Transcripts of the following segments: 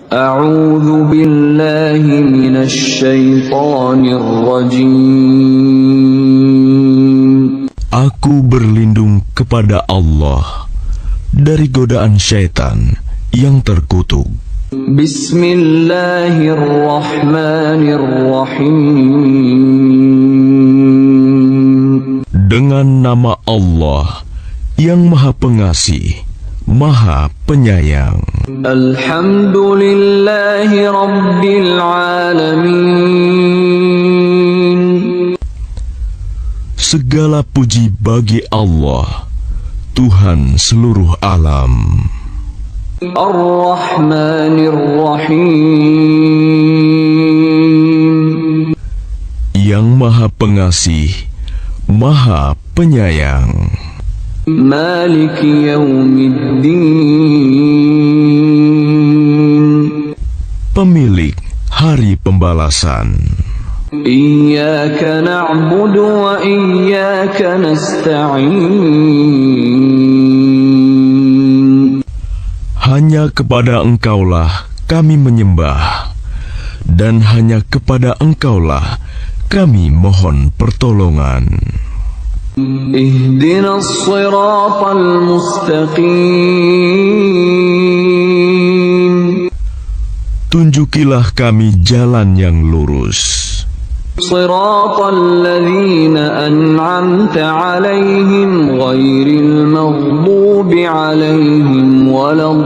A'udzu billahi minasy syaithanir rajim. Aku berlindung kepada Allah dari godaan syaitan yang terkutuk. Bismillahirrahmanirrahim. Dengan nama Allah yang Maha Pengasih, Maha Penyayang. Alhamdulillahi Rabbil Alamin. Segala puji bagi Allah, Tuhan seluruh alam. Ar-Rahmanir-Rahim. Yang Maha Pengasih, Maha Penyayang. Maliki Yaumiddin. Pemilik Hari Pembalasan. Iyyaka na'budu wa iyyaka nasta'in. Hanya kepada Engkaulah kami menyembah, dan hanya kepada Engkaulah kami mohon pertolongan. Ihdinas siratal mustaqim. Tunjukilah kami jalan yang lurus. Siratal ladzina an'amta 'alaihim ghairil maghdubi 'alaihim waladdallin.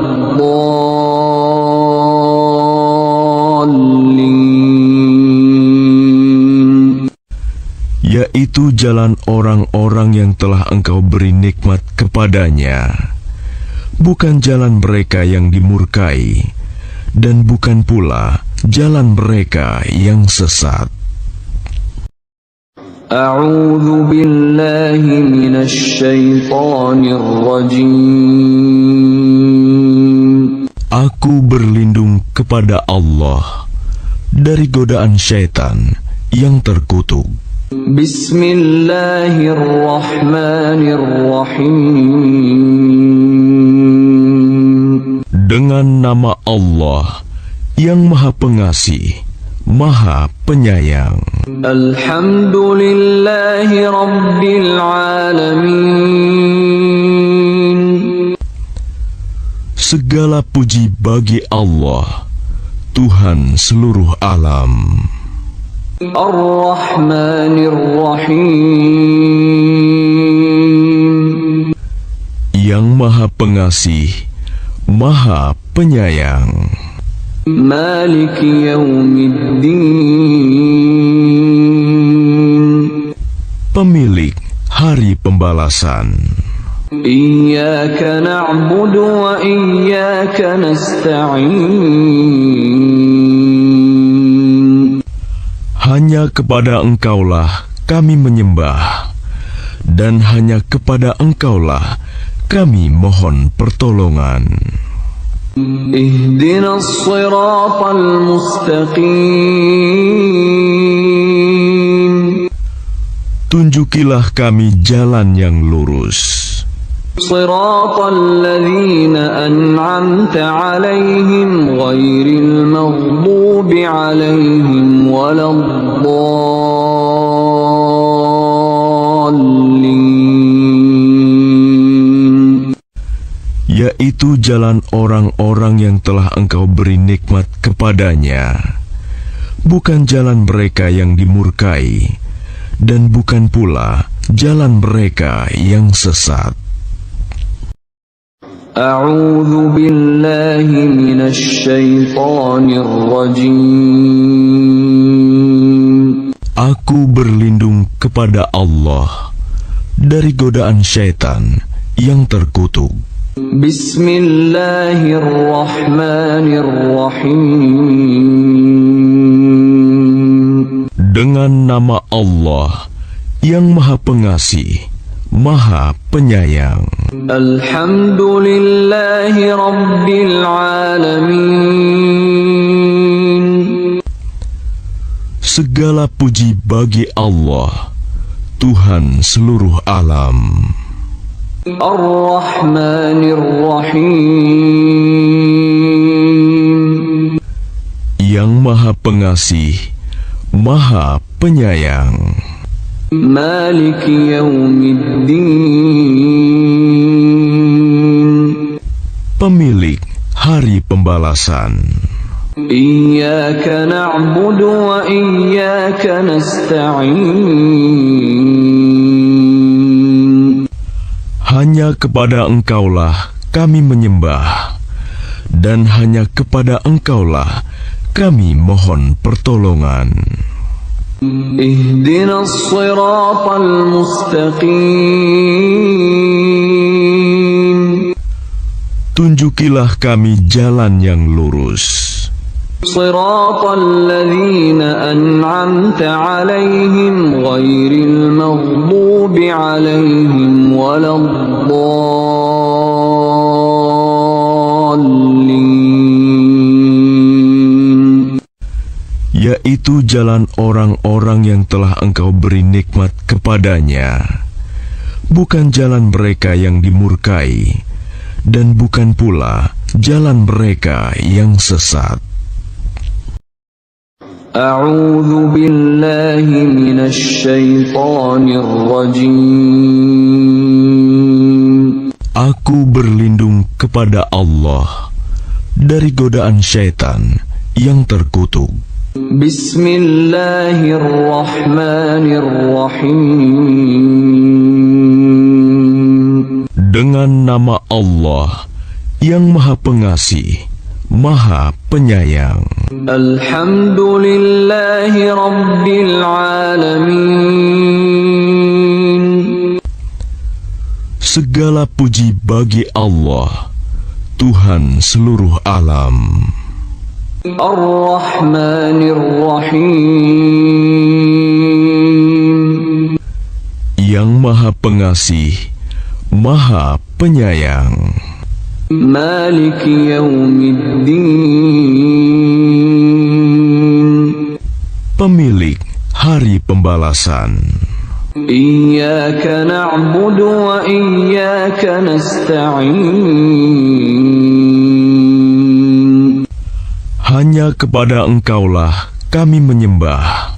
Yaitu jalan orang-orang yang telah Engkau beri nikmat kepadanya, bukan jalan mereka yang dimurkai, dan bukan pula jalan mereka yang sesat. A'udzu billahi minasy syaithanir rajim. Aku berlindung kepada Allah dari godaan syaitan yang terkutuk. Bismillahirrahmanirrahim. Dengan nama Allah yang Maha Pengasih, Maha Penyayang. Alhamdulillahi Rabbil Alamin. Segala puji bagi Allah, Tuhan seluruh alam. Ar-Rahmanir-Rahim. Yang Maha Pengasih, Maha Penyayang. Maliki Yaumiddin. Pemilik Hari Pembalasan. Iyyaka na'budu wa iyyaka nasta'in. Hanya kepada Engkaulah kami menyembah, dan hanya kepada Engkaulah kami mohon pertolongan. Ihdinas siratal mustaqim. Tunjukilah kami jalan yang lurus. Siratal ladzina an'amta 'alaihim ghairil maghdubi 'alaihim waladdallin. Yaitu jalan orang-orang yang telah Engkau beri nikmat kepadanya, bukan jalan mereka yang dimurkai, dan bukan pula jalan mereka yang sesat. A'udzu billahi minasy syaithanir rajim. Aku berlindung kepada Allah dari godaan syaitan yang terkutuk. Bismillahirrahmanirrahim. Dengan nama Allah yang Maha Pengasih, Maha Penyayang. Alhamdulillahi Rabbil Alamin. Segala puji bagi Allah, Tuhan seluruh alam. Ar-Rahmanir-Rahim. yang Maha Pengasih, Maha Penyayang. مالك يوم الدين Pemilik Hari Pembalasan. إياك نعبد وإياك نستعين Hanya kepada Engkaulah kami menyembah, dan hanya kepada Engkaulah kami mohon pertolongan. اهدنا الصراط المستقيم Tunjukilah kami jalan yang lurus, صراط الذين أنعمت عليهم غير المغضوب عليهم ولا الضالين yaitu jalan orang-orang yang telah Engkau beri nikmat kepadanya, bukan jalan mereka yang dimurkai, dan bukan pula jalan mereka yang sesat. أعوذ بالله من الشيطان الرجيم Aku berlindung kepada Allah dari godaan syaitan yang terkutuk. بسم الله الرحمن الرحيم Dengan nama Allah yang Maha Pengasih, Maha Penyayang. الحمد لله رب العالمين Segala puji bagi Allah, Tuhan seluruh alam. الرحمن الرحيم Yang Maha Pengasih, Maha Penyayang. مالك يوم الدين Pemilik Hari Pembalasan. إياك نعبد وإياك نستعين Hanya kepada Engkaulah kami menyembah,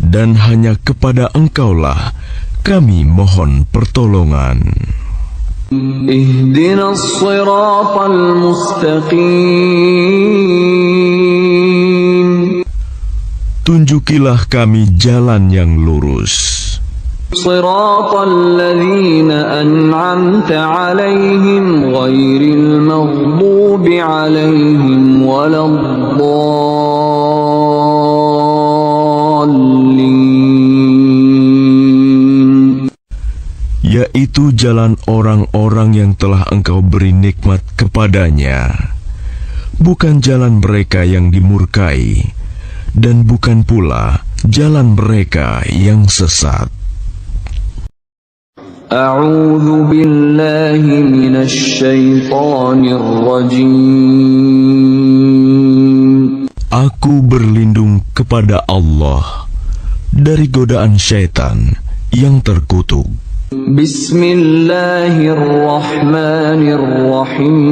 dan hanya kepada Engkaulah kami mohon pertolongan. اهدنا الصراط المستقيم Tunjukilah kami jalan yang lurus, صراط الذين أنعمت عليهم غير المغضوب عليهم ولا الضالين yaitu jalan orang-orang yang telah Engkau beri nikmat kepadanya, bukan jalan mereka yang dimurkai, dan bukan pula jalan mereka yang sesat. أعوذ بالله من الشيطان الرجيم Aku berlindung kepada Allah dari godaan syaitan yang terkutuk. بسم الله الرحمن الرحيم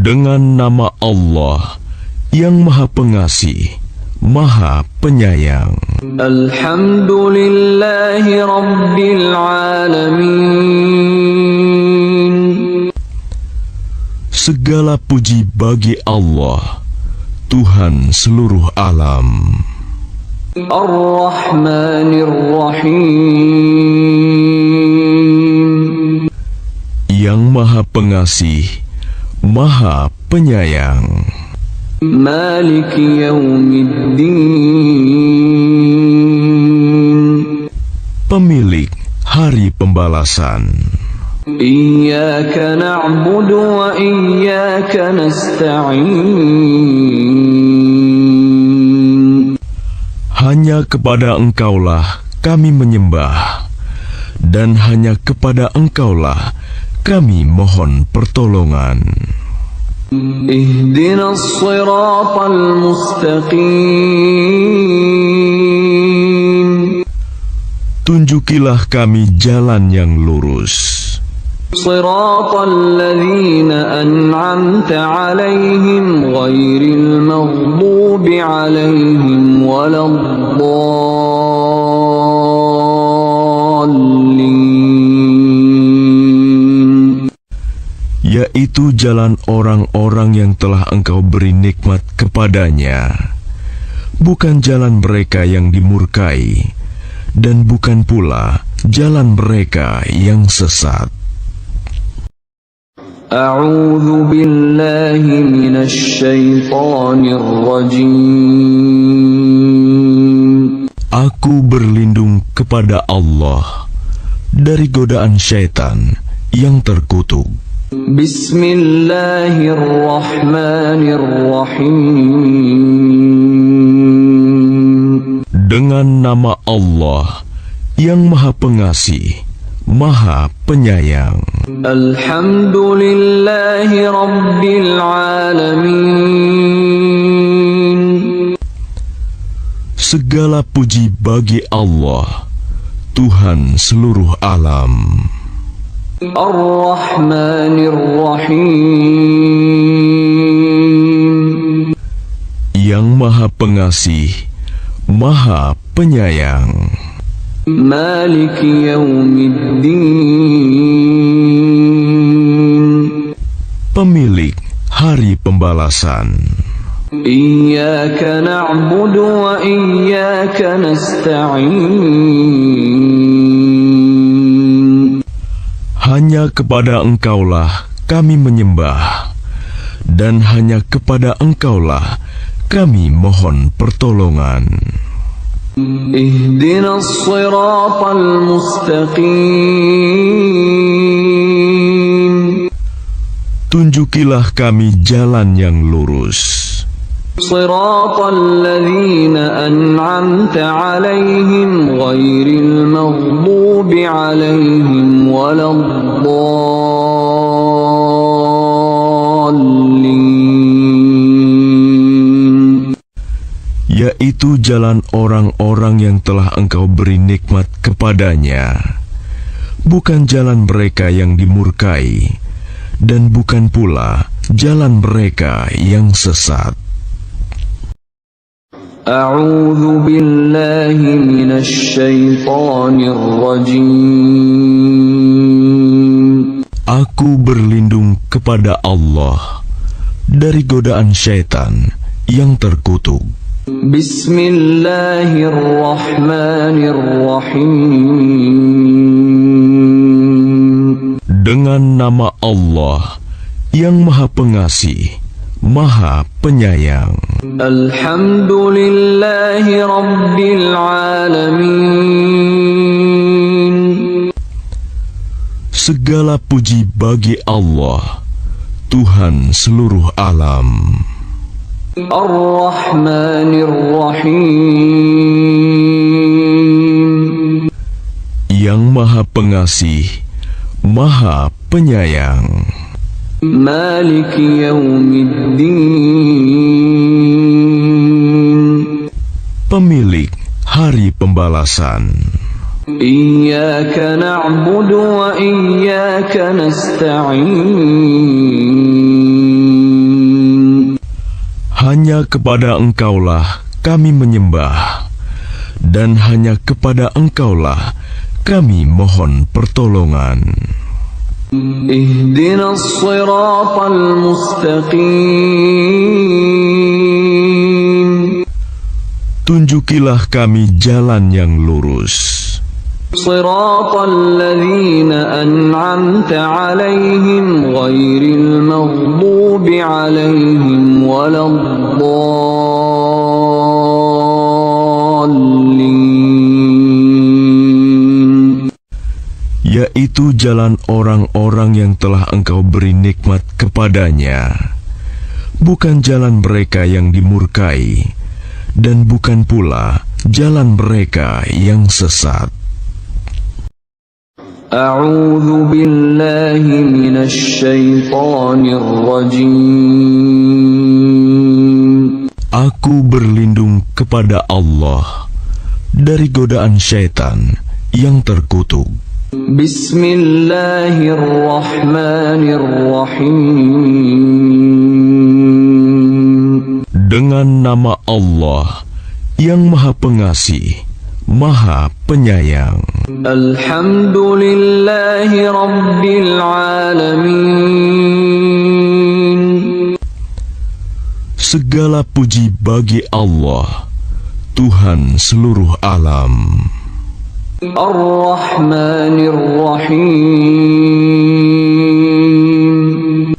Dengan nama Allah yang Maha Pengasih, Maha Penyayang. الحمد لله رب العالمين Segala puji bagi Allah, Tuhan seluruh alam. الرحمن الرحيم Yang Maha Pengasih, Maha Penyayang. مالك يوم الدين Pemilik Hari Pembalasan. إياك نعبد وإياك نستعين Hanya kepada Engkaulah kami menyembah, dan hanya kepada Engkaulah kami mohon pertolongan. اهدنا الصراط المستقيم Tunjukilah kami jalan yang lurus, صراط الذين أنعمت عليهم غير المغضوب عليهم ولا الضالين. Yaitu jalan orang-orang yang telah Engkau beri nikmat kepadanya, bukan jalan mereka yang dimurkai, dan bukan pula jalan mereka yang sesat. A'udzu billahi minasy syaithanir rajim. Aku berlindung kepada Allah dari godaan syaitan yang terkutuk. Bismillahirrahmanirrahim. Dengan nama Allah yang Maha Pengasih, Maha Penyayang. Alhamdulillahi Rabbil Alamin. Segala puji bagi Allah, Tuhan seluruh alam. Ar-Rahmanir-Rahim. Yang Maha Pengasih, Maha Penyayang. Maliki yaumiddin. Pemilik hari pembalasan. Iyyaka na'budu wa iyyaka nasta'in. Hanya kepada Engkaulah kami menyembah, dan hanya kepada Engkaulah kami mohon pertolongan. Ihdinas siratal mustaqim. Tunjukilah kami jalan yang lurus. Siratal ladzina an'amta 'alaihim ghairil maghdubi 'alaihim waladdallin. Yaitu jalan orang-orang yang telah Engkau beri nikmat kepadanya, bukan jalan mereka yang dimurkai, dan bukan pula jalan mereka yang sesat. A'udzu billahi minasy syaithanir rajim. Aku berlindung kepada Allah dari godaan syaitan yang terkutuk. Bismillahirrahmanirrahim. Dengan nama Allah yang Maha Pengasih, Maha Penyayang. Alhamdulillahi Rabbil Alamin. Segala puji bagi Allah, Tuhan seluruh alam. Ar-Rahmanir-Rahim. Yang Maha Pengasih, Maha Penyayang. Maliki yaumiddin. Pemilik hari pembalasan. Iyyaka na'budu wa iyyaka nasta'in. Hanya kepada Engkaulah kami menyembah, dan hanya kepada Engkaulah kami mohon pertolongan. Ihdinas siratal mustaqim. Tunjukilah kami jalan yang lurus. Siratal ladzina an'amta 'alaihim ghairil maghdubi 'alaihim waladdallin. Yaitu jalan orang-orang yang telah Engkau beri nikmat kepadanya, bukan jalan mereka yang dimurkai, dan bukan pula jalan mereka yang sesat. A'udzu billahi minasy syaithanir rajim. Aku berlindung kepada Allah dari godaan syaitan yang terkutuk. Bismillahirrahmanirrahim. Dengan nama Allah yang Maha Pengasih, Maha Penyayang. Alhamdulillahi Rabbil Alamin. Segala puji bagi Allah, Tuhan seluruh alam. Ar-Rahmanir-Rahim.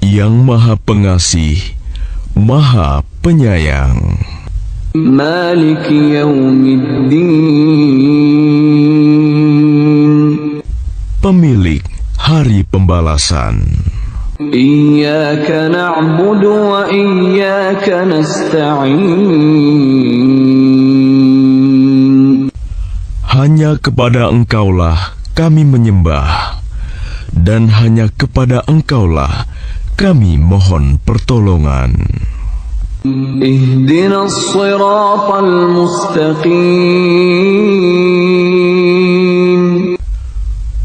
Yang Maha Pengasih, Maha Penyayang. Maliki Yaumiddin. Pemilik Hari Pembalasan. Iyyaka na'budu wa iyyaka nasta'in. Hanya kepada Engkaulah kami menyembah, dan hanya kepada Engkaulah kami mohon pertolongan. Ihdinas siratal mustaqim.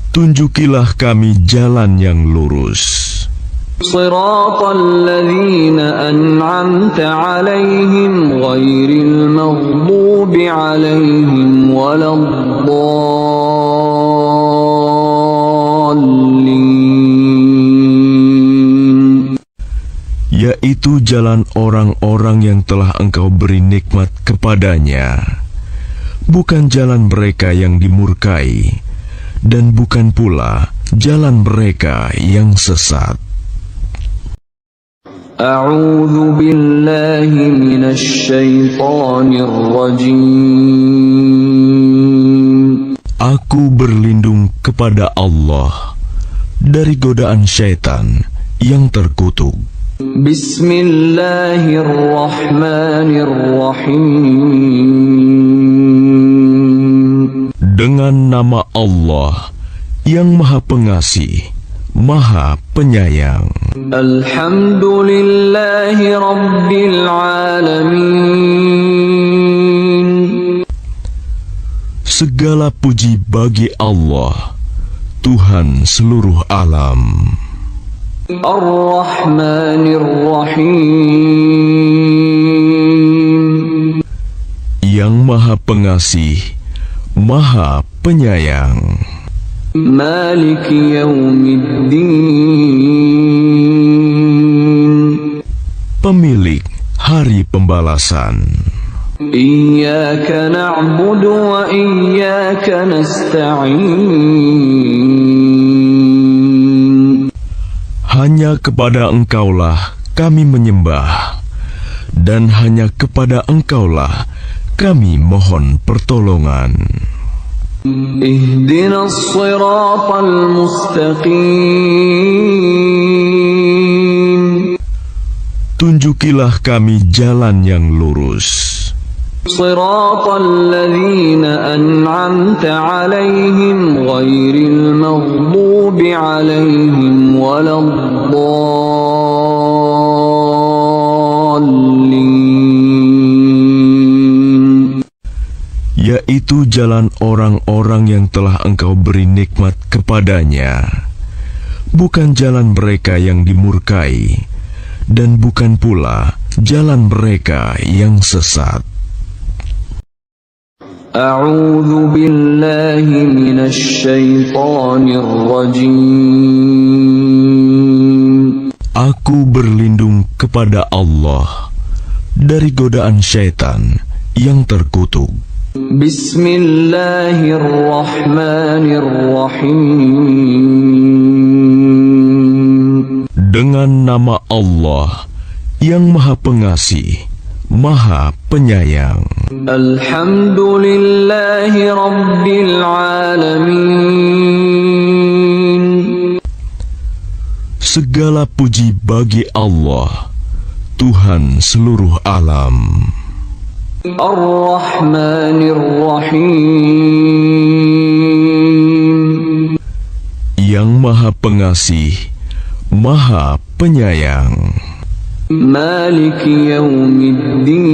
Tunjukilah kami jalan yang lurus. Siratal ladzina an'amta 'alaihim ghairil maghdubi 'alaihim waladdallin. Yaitu jalan orang-orang yang telah Engkau beri nikmat kepadanya, bukan jalan mereka yang dimurkai, dan bukan pula jalan mereka yang sesat. A'udzu billahi minasy syaithanir rajim. Aku berlindung kepada Allah dari godaan syaitan yang terkutuk. Bismillahirrahmanirrahim. Dengan nama Allah yang Maha Pengasih, Maha Penyayang. Alhamdulillahi Rabbil Alamin. Segala puji bagi Allah, Tuhan seluruh alam. Ar-Rahmanir-Rahim. Yang Maha Pengasih, Maha Penyayang. Maliki Yaumiddin. Pemilik Hari Pembalasan. Iyyaka na'budu wa iyyaka nasta'in. Hanya kepada Engkaulah kami menyembah, dan hanya kepada Engkaulah kami mohon pertolongan. Ihdinas siratal mustaqim. Tunjukilah kami jalan yang lurus. Siratal ladzina an'amta 'alaihim ghairil maghdubi 'alaihim waladdallin. Yaitu jalan orang-orang yang telah Engkau beri nikmat kepadanya, bukan jalan mereka yang dimurkai, dan bukan pula jalan mereka yang sesat. A'udzu billahi minasy syaithanir rajim. Aku berlindung kepada Allah dari godaan syaitan yang terkutuk. Bismillahirrahmanirrahim. Dengan nama Allah yang Maha Pengasih, Maha Penyayang. Alhamdulillahi Rabbil Alamin. Segala puji bagi Allah, Tuhan seluruh alam. Ar-Rahmanir-Rahim. Yang Maha Pengasih, Maha Penyayang. Maliki Yaumiddin.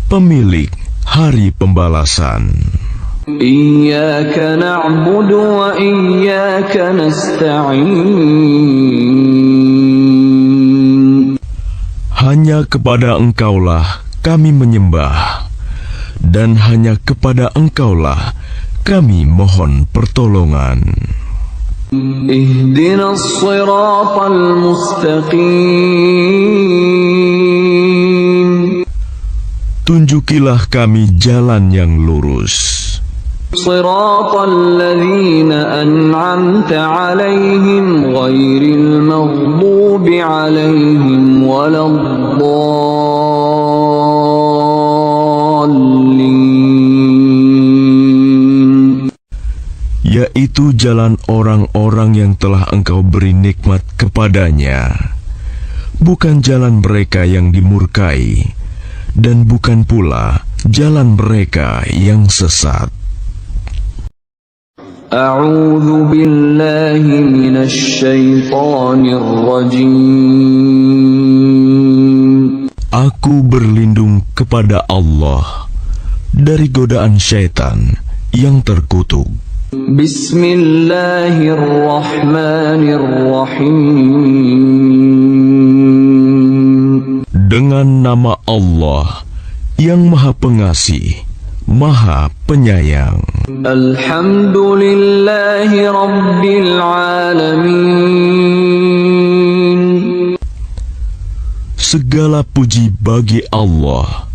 Pemilik Hari hari pembalasan. Iyyaka na'budu wa iyyaka nasta'in. Hanya kepada Engkaulah kami menyembah, dan hanya kepada Engkaulah kami mohon pertolongan. Ihdinas siratal mustaqim. Tunjukilah kami jalan yang lurus. Siratal ladzina an'amta 'alaihim ghairil maghdubi 'alaihim waladdallin. Yaitu jalan orang-orang yang telah Engkau beri nikmat kepadanya, bukan jalan mereka yang dimurkai, dan bukan pula jalan mereka yang sesat. A'udzu billahi minasy syaithanir rajim. Aku berlindung kepada Allah dari godaan syaitan yang terkutuk. Bismillahirrahmanirrahim. Dengan nama Allah yang Maha Pengasih, Maha Penyayang. Alhamdulillahi Rabbil Alamin. Segala puji bagi Allah,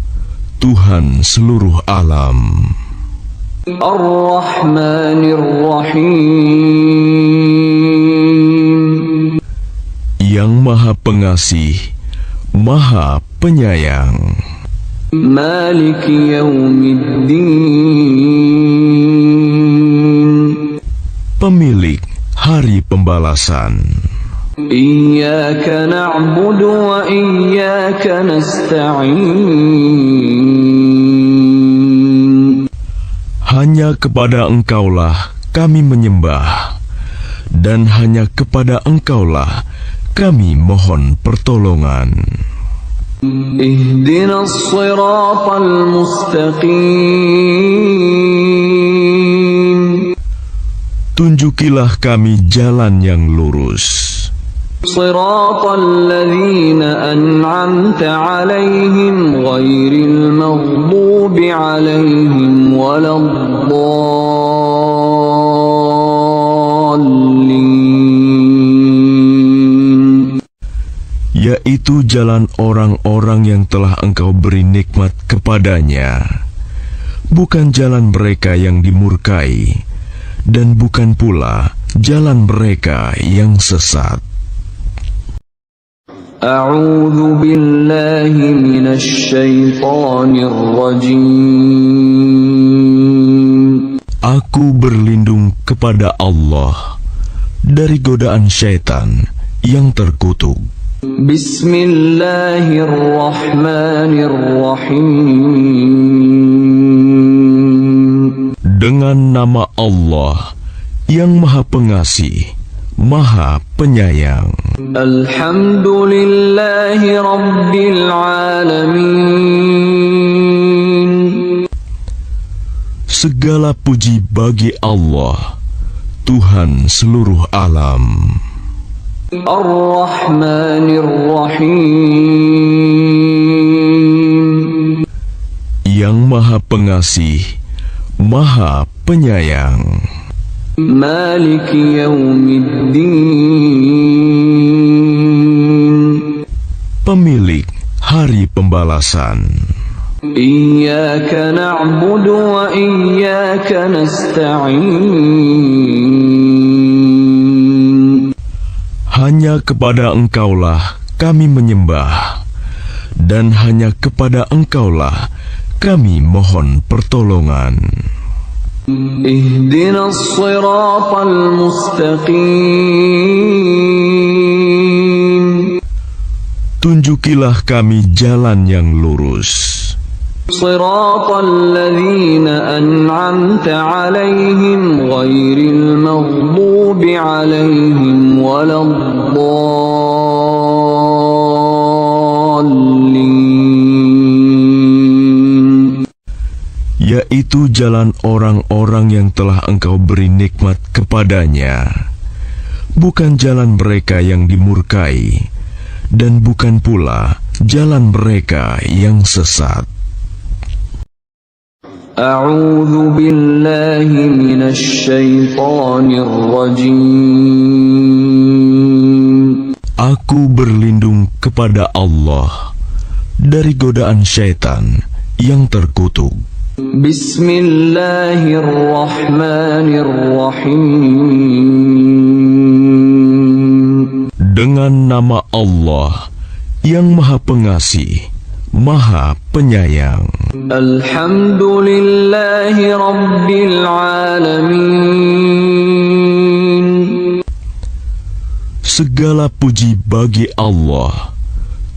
Tuhan seluruh alam. Ar-Rahmanir-Rahim. Yang Maha Pengasih, Maha Penyayang. Maliki yaumiddin. Pemilik hari pembalasan. Iyyaka na'budu wa iyyaka nasta'in. Hanya kepada Engkaulah kami menyembah, dan hanya kepada Engkaulah kami mohon pertolongan. Ihdinas siratal mustaqim. Tunjukilah kami jalan yang lurus. Siratal ladzina an'amta 'alaihim ghairil maghdubi 'alaihim waladdallin. Yaitu jalan orang-orang yang telah Engkau beri nikmat kepadanya, bukan jalan mereka yang dimurkai, dan bukan pula jalan mereka yang sesat. A'udzu billahi minasy syaithanir rajim. Aku berlindung kepada Allah dari godaan syaitan yang terkutuk. Bismillahirrahmanirrahim. Dengan nama Allah yang Maha Pengasih, Maha Penyayang. Alhamdulillahi Rabbil Alamin. Segala puji bagi Allah, Tuhan seluruh alam. Ar-Rahmanir-Rahim. Yang Maha Pengasih, Maha Penyayang. Maliki yaumiddin. Pemilik hari pembalasan. Iyyaka na'budu wa iyyaka nasta'in. Hanya kepada Engkaulah kami menyembah, dan hanya kepada Engkaulah kami mohon pertolongan. Ihdinas siratal mustaqim. Tunjukilah kami jalan yang lurus. Siratal ladzina an'amta 'alaihim ghairil maghdubi 'alaihim waladdallin. jalan orang-orang yang telah Engkau beri nikmat kepadanya, bukan jalan mereka yang dimurkai, dan bukan pula jalan mereka yang sesat. A'udzu billahi minasy syaithanir rajim. Aku berlindung kepada Allah dari godaan syaitan yang terkutuk. Bismillahirrahmanirrahim. Dengan nama Allah yang Maha Pengasih, Maha Penyayang. Alhamdulillahi Rabbil Alamin. Segala puji bagi Allah,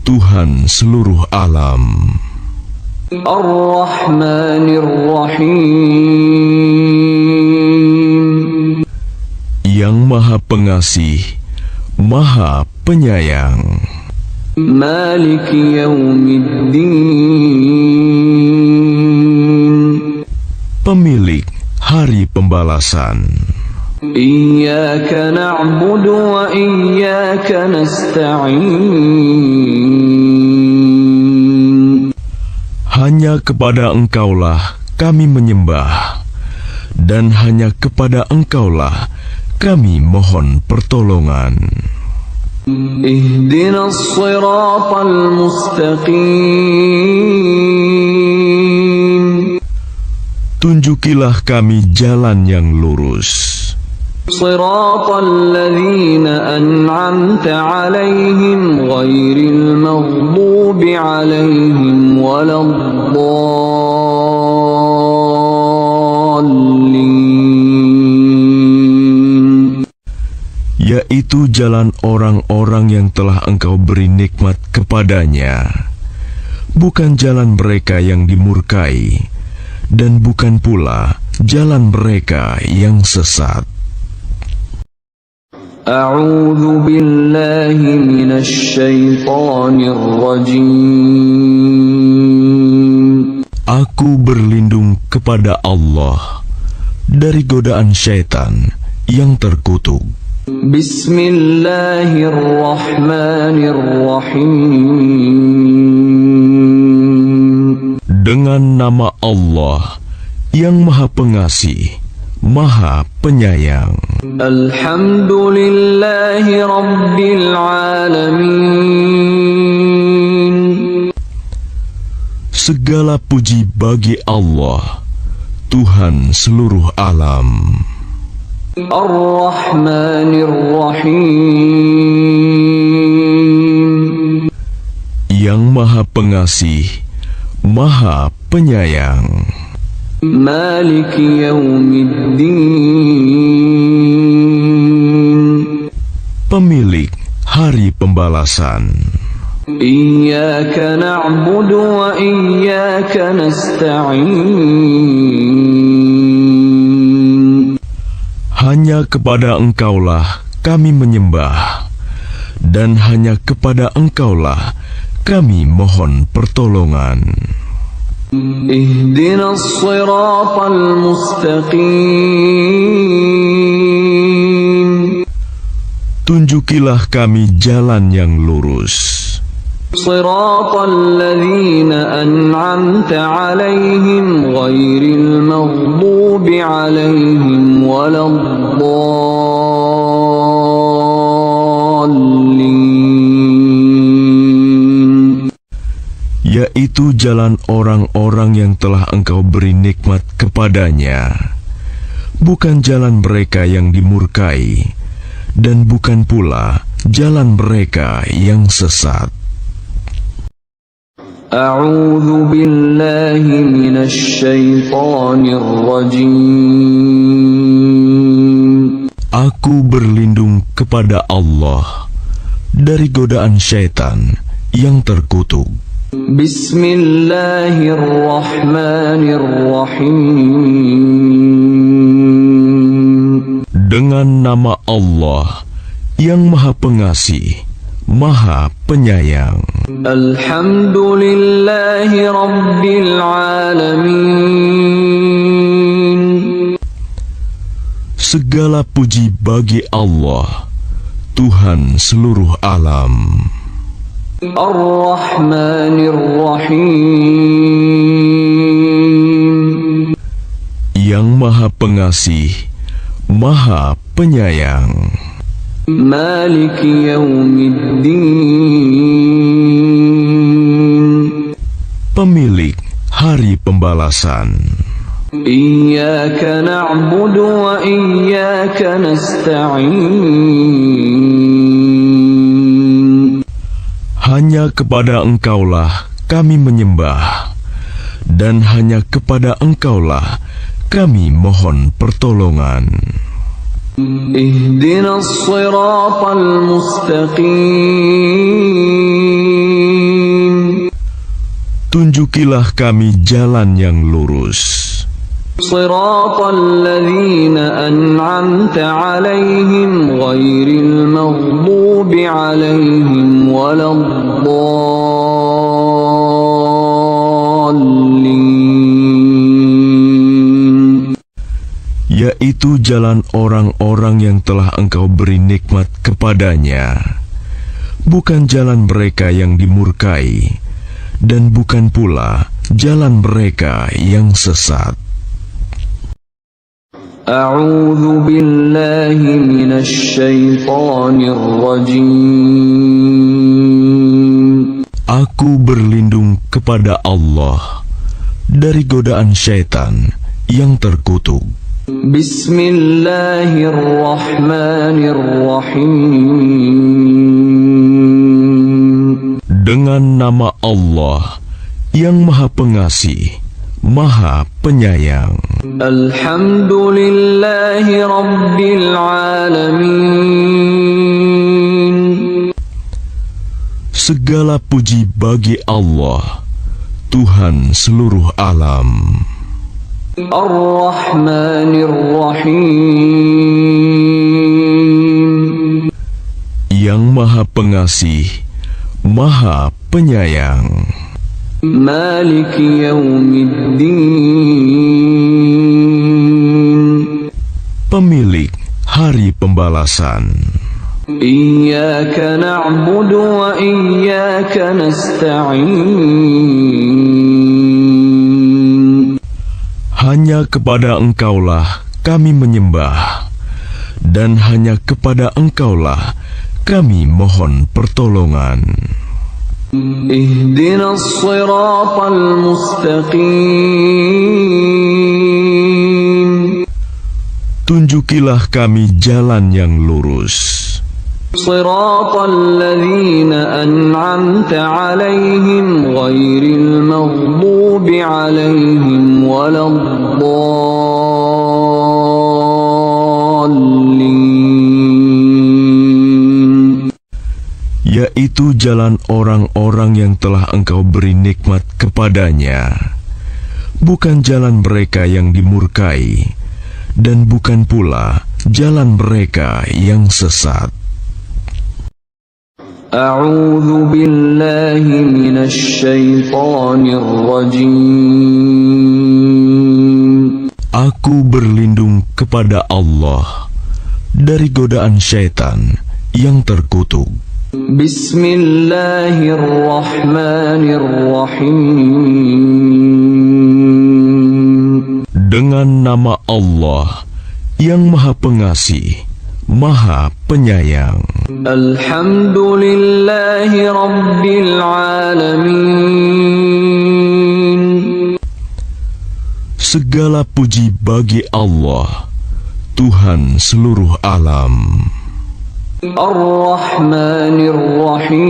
Tuhan seluruh alam. Ar-Rahmanir-Rahim. Yang Maha Pengasih, Maha Penyayang. Maliki Yaumiddin. Pemilik Hari Pembalasan. Iyyaka na'budu wa iyyaka nasta'in. Hanya kepada Engkaulah kami menyembah, dan hanya kepada Engkaulah kami mohon pertolongan. Ihdinas siratal mustaqim. Tunjukilah kami jalan yang lurus. Siratal ladzina an'amta 'alaihim ghairil maghdubi 'alaihim waladdallin. Yaitu jalan orang-orang yang telah Engkau beri nikmat kepadanya, bukan jalan mereka yang dimurkai, dan bukan pula jalan mereka yang sesat. A'udzu billahi minasy syaithanir rajim. Aku berlindung kepada Allah dari godaan syaitan yang terkutuk. Bismillahirrahmanirrahim. Dengan nama Allah yang Maha Pengasih, Maha Penyayang. Alhamdulillahi Rabbil Alamin. Segala puji bagi Allah, Tuhan seluruh alam. Ar-Rahmanir-Rahim. Yang Maha Pengasih, Maha Penyayang. Maliki Yaumiddin. Pemilik Hari Pembalasan. Iyyaka na'budu wa iyyaka nasta'in. Hanya kepada Engkaulah kami menyembah, dan hanya kepada Engkaulah kami mohon pertolongan. Ihdinas siratal mustaqim. Tunjukilah kami jalan yang lurus. Siratal ladzina an'amta 'alaihim ghairil maghdubi 'alaihim waladdallin. Yaitu jalan orang-orang yang telah Engkau beri nikmat kepadanya, bukan jalan mereka yang dimurkai, dan bukan pula jalan mereka yang sesat. A'udzu billahi minasy syaithanir rajim. Aku berlindung kepada Allah dari godaan syaitan yang terkutuk. Bismillahirrahmanirrahim. Dengan nama Allah yang Maha Pengasih, Maha Penyayang. Alhamdulillahi Rabbil Alamin. Segala puji bagi Allah, Tuhan seluruh alam. Ar-Rahmanir Rahim. Yang Maha Pengasih, Maha Penyayang. Maliki Yaumiddin. Pemilik Hari Pembalasan. Iyyaka na'budu wa iyyaka nasta'in. Hanya kepada Engkaulah kami menyembah, dan hanya kepada Engkaulah kami mohon pertolongan. Ihdinas siratal mustaqim. Tunjukilah kami jalan yang lurus. Siratal ladzina an'amta 'alaihim ghairil maghdubi 'alaihim waladdallin. Yaitu jalan orang-orang yang telah Engkau beri nikmat kepadanya, bukan jalan mereka yang dimurkai, dan bukan pula jalan mereka yang sesat. A'udzu billahi minasy syaithanir rajim. Aku berlindung kepada Allah dari godaan syaitan yang terkutuk. Bismillahirrahmanirrahim. Dengan nama Allah yang Maha Pengasih, Maha Penyayang. Alhamdulillahi Rabbil Alamin. Segala puji bagi Allah, Tuhan seluruh alam. Ar-Rahmanir Rahim. Yang Maha Pengasih, Maha Penyayang. Maliki Yaumiddin. Pemilik Hari Pembalasan. Iyyaka na'budu wa iyyaka nasta'in. Hanya kepada Engkaulah kami menyembah, dan hanya kepada Engkaulah kami mohon pertolongan. Ihdinas siratal mustaqim. Tunjukilah kami jalan yang lurus. Siratal ladzina an'amta 'alaihim ghairil maghdubi 'alaihim waladdallin. Yaitu jalan orang-orang yang telah Engkau beri nikmat kepadanya, bukan jalan mereka yang dimurkai, dan bukan pula jalan mereka yang sesat. A'udzu billahi minasy syaithanir rajim. Aku berlindung kepada Allah dari godaan syaitan yang terkutuk. Bismillahirrahmanirrahim. Dengan nama Allah yang Maha Pengasih, Maha Penyayang. Alhamdulillahi Rabbil Alamin. Segala puji bagi Allah, Tuhan seluruh alam. Ar-Rahmanir Rahim.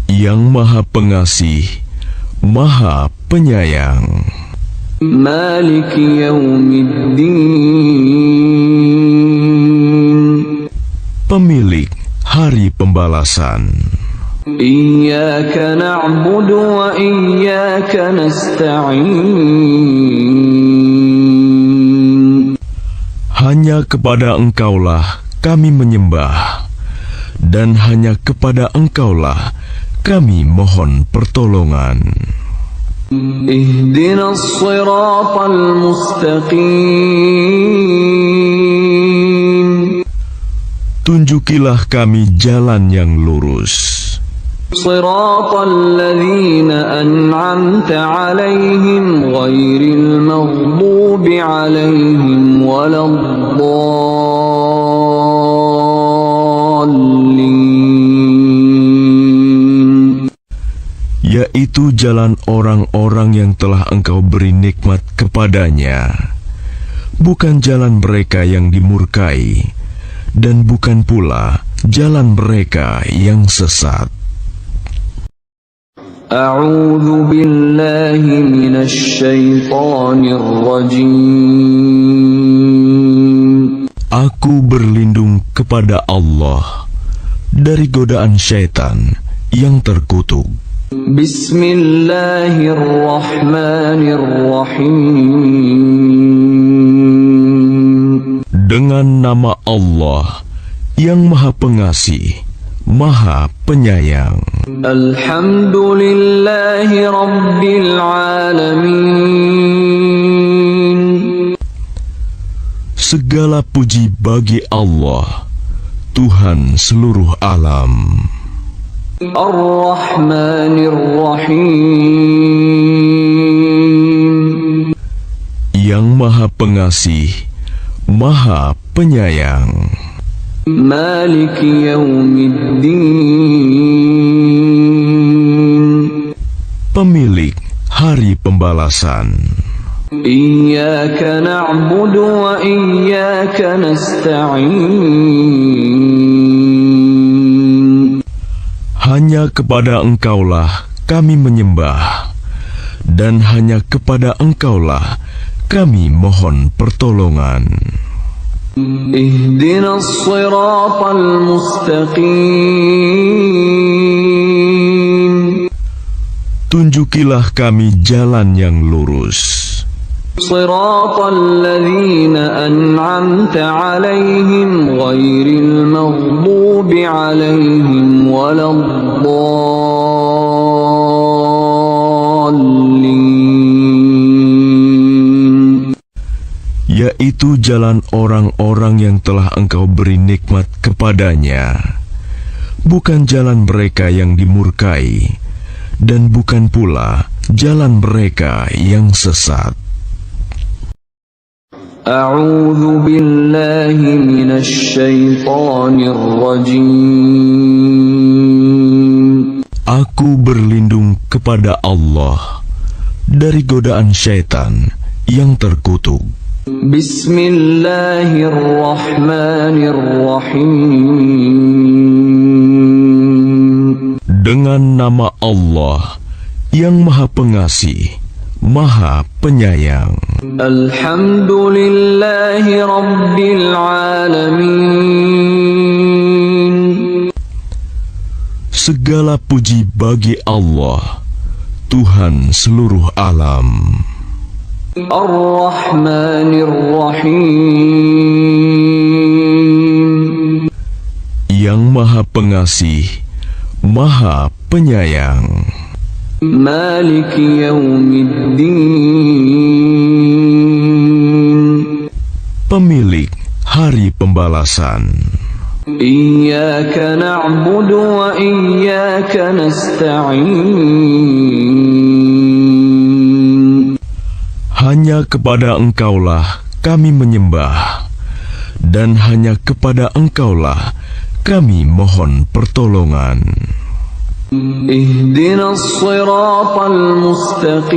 Yang Maha Pengasih, Maha Penyayang. Maliki Yaumiddin. Pemilik Hari Pembalasan. Iyyaka na'budu wa iyyaka nasta'in. Hanya kepada Engkaulah kami menyembah, dan hanya kepada Engkaulah kami mohon pertolongan. اهدنا الصراط المستقيم. Tunjukilah kami jalan yang lurus. صراط الذين أنعمت عليهم غير المغضوب عليهم ولا الضالين. Yaitu jalan orang-orang yang telah Engkau beri nikmat kepadanya, bukan jalan mereka yang dimurkai, dan bukan pula jalan mereka yang sesat. A'udzu billahi minasy syaithanir rajim. Aku berlindung kepada Allah dari godaan syaitan yang terkutuk. Bismillahirrahmanirrahim. Dengan nama Allah yang Maha Pengasih, Maha Penyayang. Alhamdulillahi Rabbil Alamin. Segala puji bagi Allah, Tuhan seluruh alam. Ar-Rahmanir-Rahim. Yang Maha Pengasih, Maha Penyayang. Maliki Yaumiddin. Pemilik Hari Pembalasan. Iyyaka na'budu wa iyyaka nasta'in. Hanya kepada Engkaulah kami menyembah, dan hanya kepada Engkaulah kami mohon pertolongan. Ihdinas siratal mustaqim. Tunjukilah kami jalan yang lurus. Siratal ladzina an'amta 'alaihim ghairil maghdubi 'alaihim waladdallin. Yaitu jalan orang-orang yang telah Engkau beri nikmat kepadanya, bukan jalan mereka yang dimurkai, dan bukan pula jalan mereka yang sesat. A'udzu billahi minasy syaithanir rajim. Aku berlindung kepada Allah dari godaan syaitan yang terkutuk. Bismillahirrahmanirrahim. Dengan nama Allah yang Maha Pengasih, Maha Penyayang. Alhamdulillahi Rabbil Alamin. Segala puji bagi Allah, Tuhan seluruh alam. Ar-Rahmanir-Rahim. Yang Maha Pengasih, Maha Penyayang. Maliki Yaumiddin. Pemilik Hari Pembalasan. Iyyaka na'budu wa iyyaka nasta'in. Hanya kepada Engkaulah kami menyembah, dan hanya kepada Engkaulah kami mohon pertolongan. Ihdinas siratal mustaqim.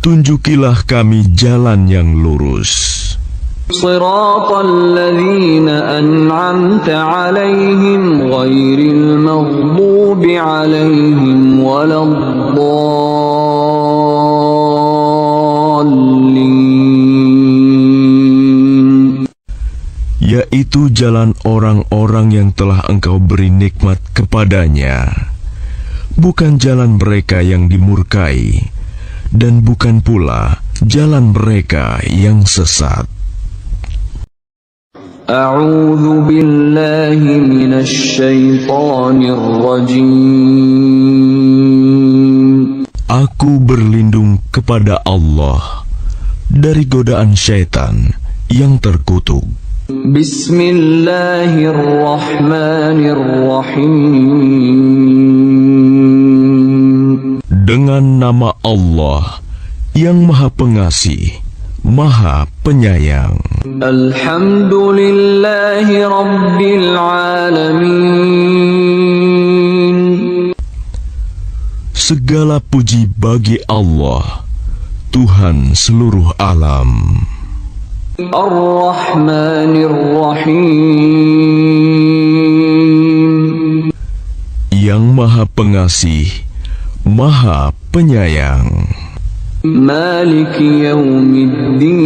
Tunjukilah kami jalan yang lurus. Siratal ladzina an'amta 'alaihim ghairil maghdubi 'alaihim waladdallin. Yaitu jalan orang-orang yang telah Engkau beri nikmat kepadanya, bukan jalan mereka yang dimurkai, dan bukan pula jalan mereka yang sesat. أعوذ بالله من الشيطان الرجيم. Aku berlindung kepada Allah dari godaan syaitan yang terkutuk. Bismillahirrahmanirrahim. Dengan nama Allah yang Maha Pengasih, Maha Penyayang. Alhamdulillahi Rabbil Alamin. Segala puji bagi Allah, Tuhan seluruh alam. Ar-Rahmanir-Rahim. Yang Maha Pengasih, Maha Penyayang. Maliki Yaumiddin.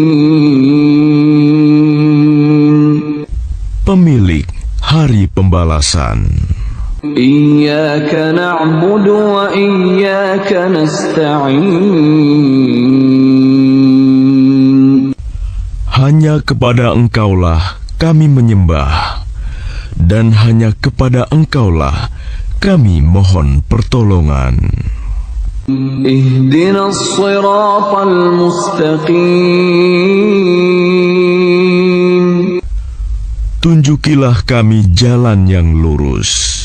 Pemilik Hari Pembalasan. Iyyaka na'budu wa iyyaka nasta'in. Hanya kepada Engkaulah kami menyembah, dan hanya kepada Engkaulah kami mohon pertolongan. Ihdinas siratal mustaqim. Tunjukilah kami jalan yang lurus.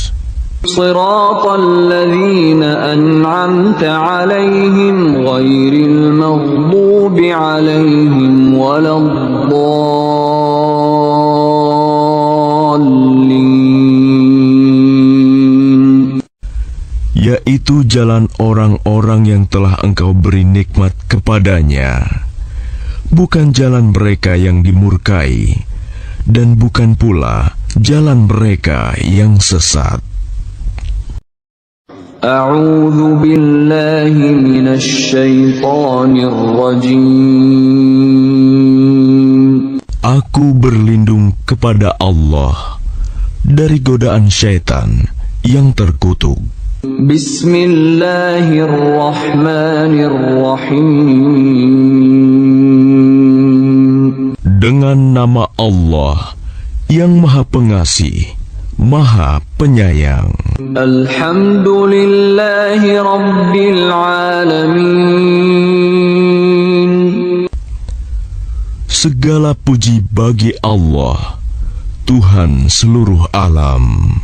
Siratal ladzina an'amta 'alaihim ghairil maghdubi 'alaihim waladdallin. Yaitu jalan orang-orang yang telah Engkau beri nikmat kepadanya, bukan jalan mereka yang dimurkai, dan bukan pula jalan mereka yang sesat. A'udzu billahi minasy syaithanir rajim. Aku berlindung kepada Allah dari godaan syaitan yang terkutuk. Bismillahirrahmanirrahim. Dengan nama Allah yang Maha Pengasih, Maha Penyayang. Alhamdulillahi Rabbil Alamin. Segala puji bagi Allah, Tuhan seluruh alam.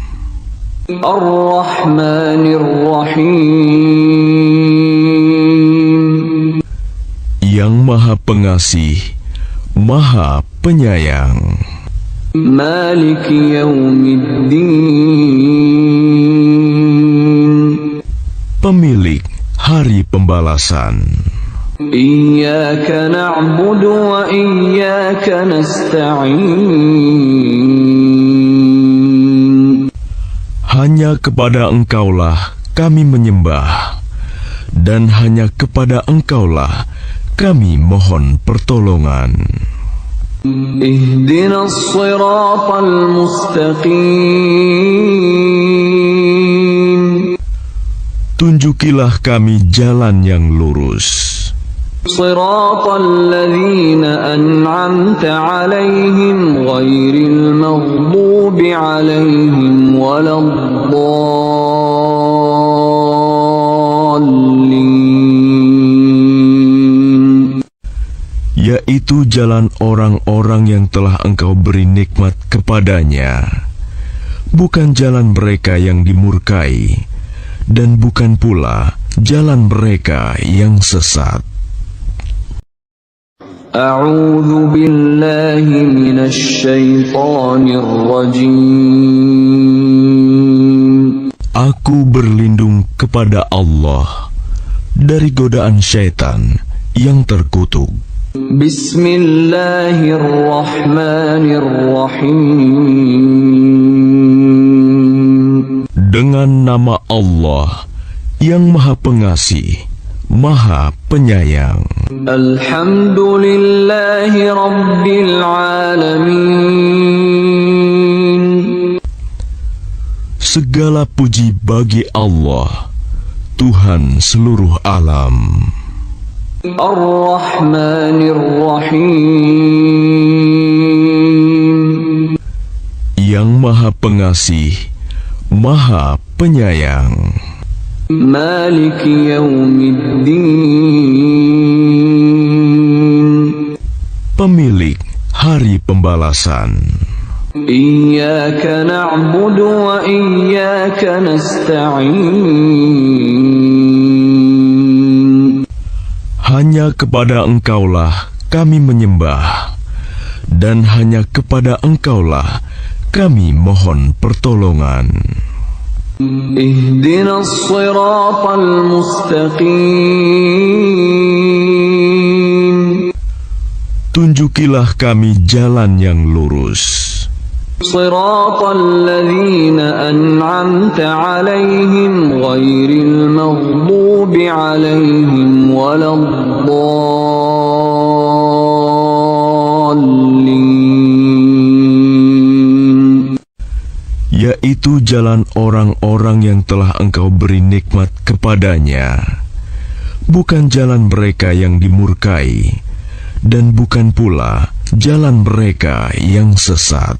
Ar-Rahmanir-Rahim. Yang Maha Pengasih, Maha Penyayang. Maliki Yaumiddin. Pemilik Hari Pembalasan. Iyyaka na'budu wa iyyaka nasta'in. Hanya kepada Engkaulah kami menyembah, dan hanya kepada Engkaulah kami mohon pertolongan. Ihdinas siratal mustaqim. Tunjukilah kami jalan yang lurus. Siratal ladzina an'amta 'alaihim ghairil maghdubi 'alaihim waladdallin. Yaitu jalan orang-orang yang telah Engkau beri nikmat kepadanya, bukan jalan mereka yang dimurkai, dan bukan pula jalan mereka yang sesat. A'udzu billahi minasy syaithanir rajim. Aku berlindung kepada Allah dari godaan syaitan yang terkutuk. Bismillahirrahmanirrahim. Dengan nama Allah yang Maha Pengasih, Maha Penyayang. Alhamdulillahi Rabbil Alamin. Segala puji bagi Allah, Tuhan seluruh alam. Ar-Rahmanir-Rahim. Maha Pengasih, Maha Penyayang. مالك يوم الدين Pemilik Hari Pembalasan. إياك نعبد وإياك نستعين Hanya kepada Engkaulah kami menyembah, dan hanya kepada Engkaulah kami mohon pertolongan. اهدنا الصراط المستقيم Tunjukilah kami jalan yang lurus. صراط الذين أنعمت عليهم غير المغضوب عليهم ولا الضالين Yaitu jalan orang-orang yang telah Engkau beri nikmat kepadanya, bukan jalan mereka yang dimurkai, dan bukan pula jalan mereka yang sesat.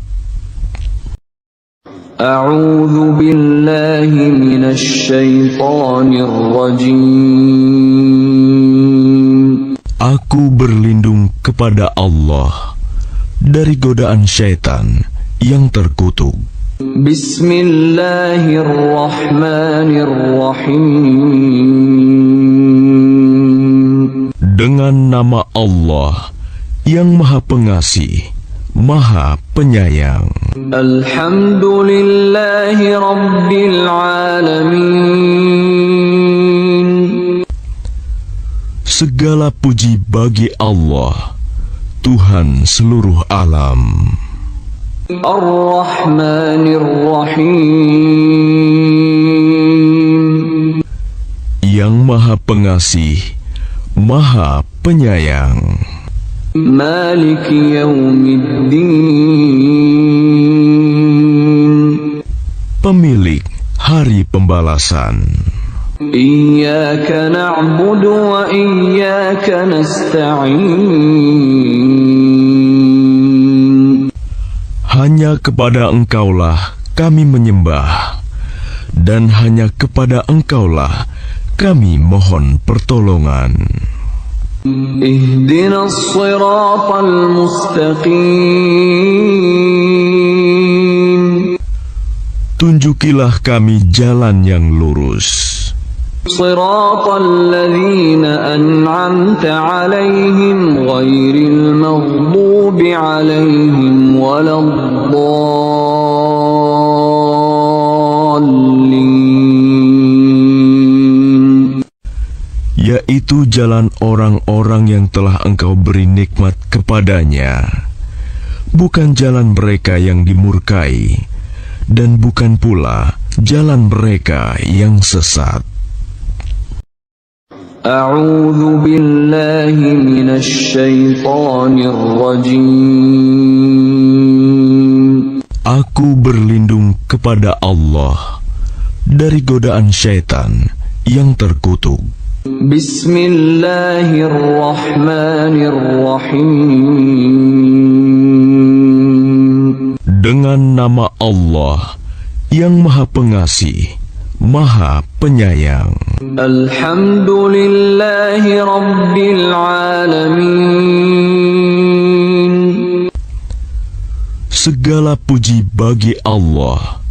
أعوذ بالله من الشيطان الرجيم Aku berlindung kepada Allah dari godaan syaitan yang terkutuk. بسم الله الرحمن الرحيم Dengan nama Allah yang Maha Pengasih, Maha Penyayang. الحمد لله رب العالمين Segala puji bagi Allah, Tuhan seluruh alam. الرحمن الرحيم Yang Maha Pengasih, Maha Penyayang. مالك يوم الدين Pemilik Hari Pembalasan. إياك نعبد وإياك نستعين Hanya kepada Engkaulah kami menyembah, dan hanya kepada Engkaulah kami mohon pertolongan. اهدنا الصراط المستقيم Tunjukilah kami jalan yang lurus. صراط الذين أنعمت عليهم غير المغضوب عليهم ولا الضالين Yaitu jalan orang-orang yang telah Engkau beri nikmat kepadanya, bukan jalan mereka yang dimurkai, dan bukan pula jalan mereka yang sesat. أعوذ بالله من الشيطان الرجيم Aku berlindung kepada Allah dari godaan syaitan yang terkutuk. بسم الله الرحمن الرحيم Dengan nama Allah yang Maha Pengasih, Maha Penyayang. الحمد لله رب العالمين Segala puji bagi Allah,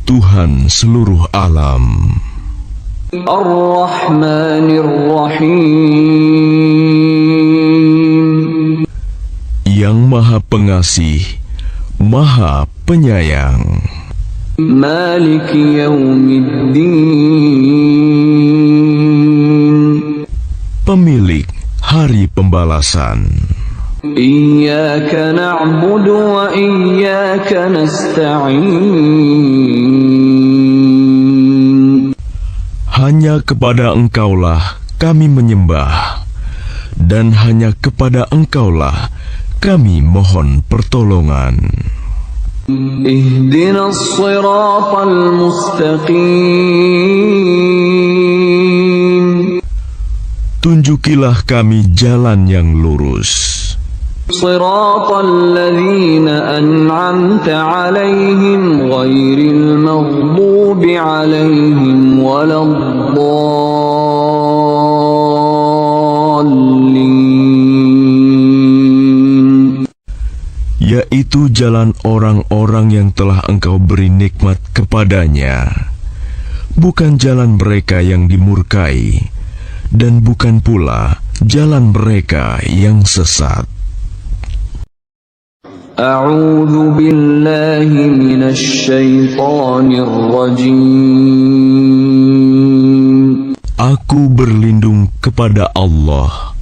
Tuhan seluruh alam. الرحمن الرحيم Yang Maha Pengasih, Maha Penyayang. مالك يوم الدين Pemilik Hari Pembalasan. إياك نعبد وإياك نستعين Hanya kepada Engkaulah kami menyembah, dan hanya kepada Engkaulah kami mohon pertolongan. اهدنا الصراط المستقيم Tunjukilah kami jalan yang lurus. صراط الذين أنعمت عليهم غير المغضوب عليهم ولا الضالين. Yaitu jalan orang-orang yang telah Engkau beri nikmat kepadanya, bukan jalan mereka yang dimurkai, dan bukan pula jalan mereka yang sesat. A'udzu billahi minasy syaithanir rajim. Aku berlindung kepada Allah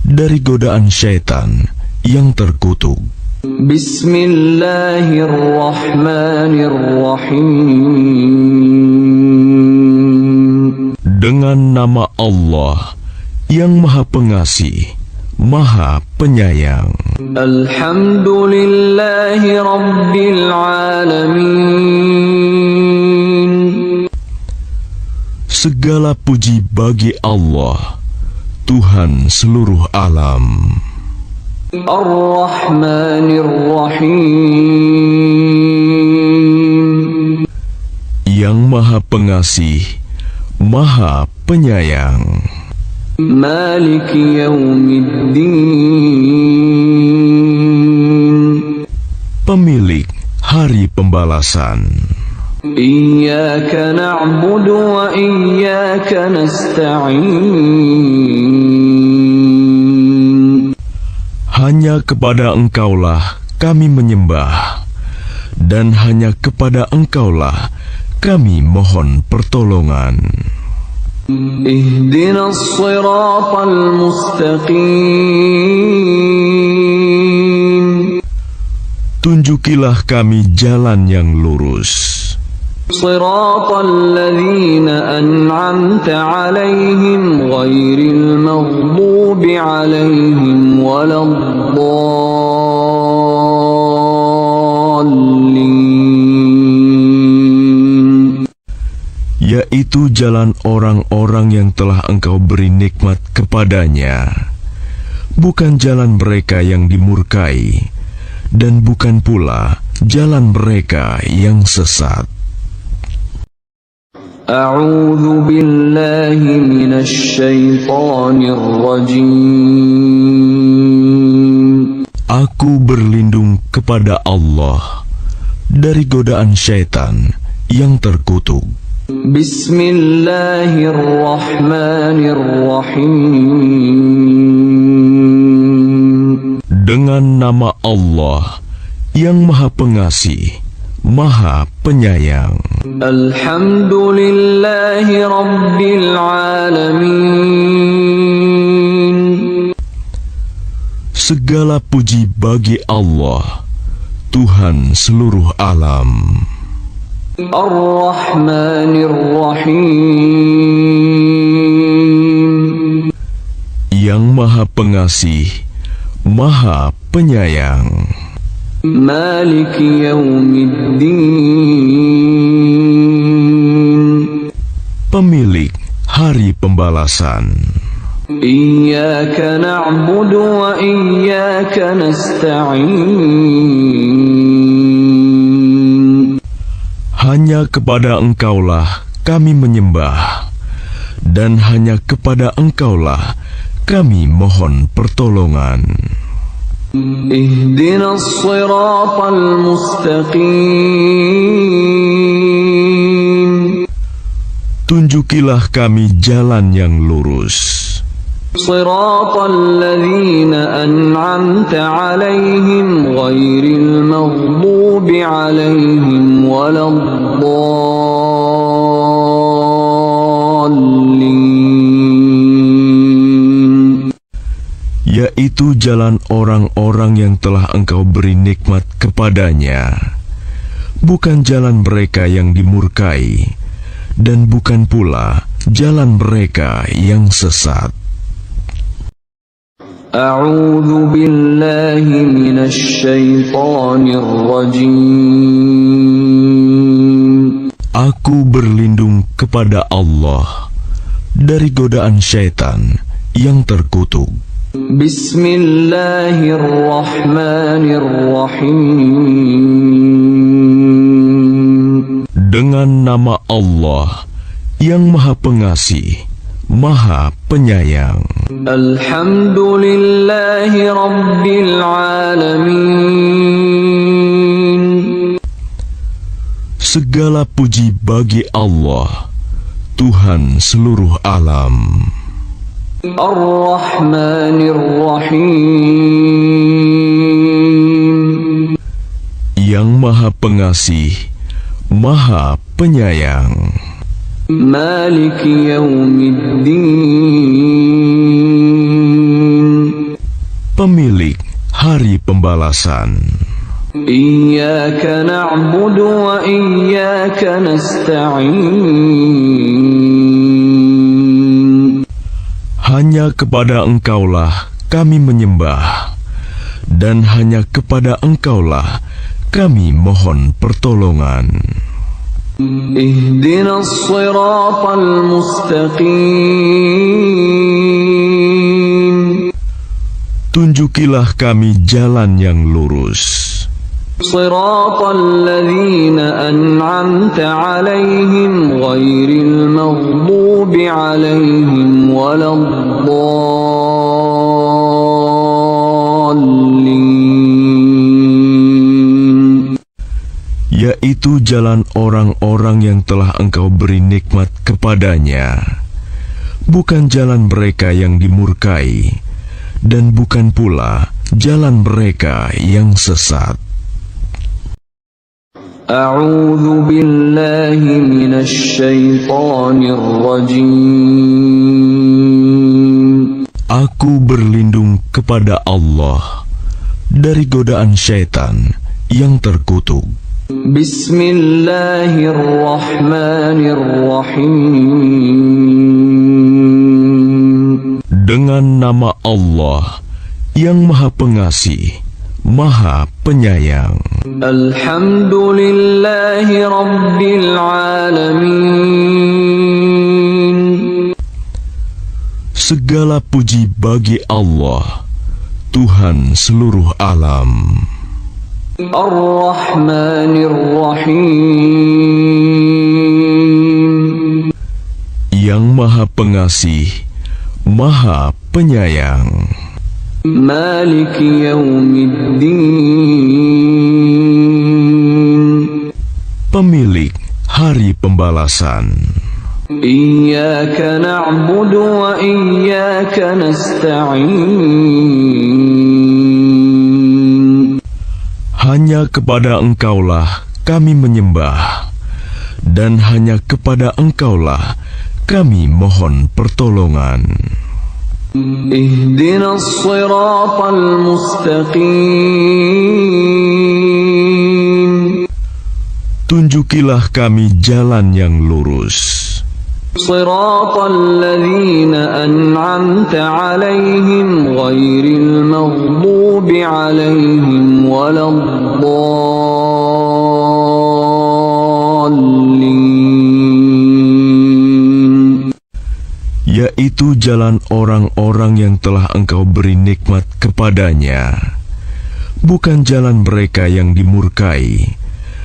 dari godaan syaitan yang terkutuk. Bismillahirrahmanirrahim. Dengan nama Allah yang Maha Pengasih, Maha Penyayang. Alhamdulillahi Rabbil Alamin. Segala puji bagi Allah, Tuhan seluruh alam. Ar-Rahmanir-Rahim. Yang Maha Pengasih, Maha Penyayang. Maliki Yaumiddin. Pemilik Hari Pembalasan. Iyyaka na'budu wa iyyaka nasta'in. Hanya kepada Engkaulah kami menyembah, dan hanya kepada Engkaulah kami mohon pertolongan. Ihdinas siratal mustaqim. Tunjukilah kami jalan yang lurus. Siratal ladzina an'amta 'alaihim ghairil maghdubi 'alaihim waladdallin. Yaitu jalan orang-orang yang telah Engkau beri nikmat kepadanya, bukan jalan mereka yang dimurkai, dan bukan pula jalan mereka yang sesat. A'udzu billahi minasy syaithanir rajim. Aku berlindung kepada Allah dari godaan syaitan yang terkutuk. Bismillahirrahmanirrahim. Dengan nama Allah yang Maha Pengasih, Maha Penyayang. Alhamdulillahi Rabbil Alamin. Segala puji bagi Allah, Tuhan seluruh alam. Ar-Rahmanir-Rahim. Yang Maha Pengasih, Maha Penyayang. Maliki Yaumiddin. Pemilik Hari Pembalasan. Iyyaka na'budu wa iyyaka nasta'in. Hanya kepada Engkaulah kami menyembah, dan hanya kepada Engkaulah kami mohon pertolongan. Ihdinas siratal mustaqim. Tunjukilah kami jalan yang lurus. Siratal ladzina an'amta 'alaihim ghairil maghdubi 'alaihim waladdallin. Yaitu jalan orang-orang yang telah Engkau beri nikmat kepadanya, bukan jalan mereka yang dimurkai, dan bukan pula jalan mereka yang sesat. A'udzu billahi minasy syaithanir rajim. Aku berlindung kepada Allah dari godaan syaitan yang terkutuk. Bismillahirrahmanirrahim. Dengan nama Allah yang Maha Pengasih, Maha Penyayang. Alhamdulillahi Rabbil Alamin. Segala puji bagi Allah, Tuhan seluruh alam. Ar-Rahmanir-Rahim. Yang Maha Pengasih, Maha Penyayang. Maliki Yaumiddin. Pemilik Hari Pembalasan. Iyyaka na'budu wa iyyaka nasta'in. Hanya kepada Engkaulah kami menyembah, dan hanya kepada Engkaulah kami mohon pertolongan. Ihdinas siratal mustaqim. Tunjukilah kami jalan yang lurus. Siratal ladzina an'amta 'alaihim ghairil maghdubi 'alaihim waladdallin. Yaitu jalan orang-orang yang telah Engkau beri nikmat kepadanya, bukan jalan mereka yang dimurkai, dan bukan pula jalan mereka yang sesat. A'udzu billahi minasy syaithanir rajim. Aku berlindung kepada Allah dari godaan syaitan yang terkutuk. Bismillahirrahmanirrahim. Dengan nama Allah yang Maha Pengasih, Maha Penyayang. Alhamdulillahi Rabbil Alamin. Segala puji bagi Allah, Tuhan seluruh alam. Ar-Rahmanir-Rahim. Yang Maha Pengasih, Maha Penyayang. Maliki Yaumiddin. Pemilik Hari Pembalasan. Iyyaka na'budu wa iyyaka nasta'in. Hanya kepada Engkaulah kami menyembah, dan hanya kepada Engkaulah kami mohon pertolongan. Ihdinas siratal mustaqim. Tunjukilah kami jalan yang lurus. Siratal ladzina an'amta 'alaihim ghairil maghdubi 'alaihim waladdallin. Yaitu jalan orang-orang yang telah Engkau beri nikmat kepadanya, bukan jalan mereka yang dimurkai,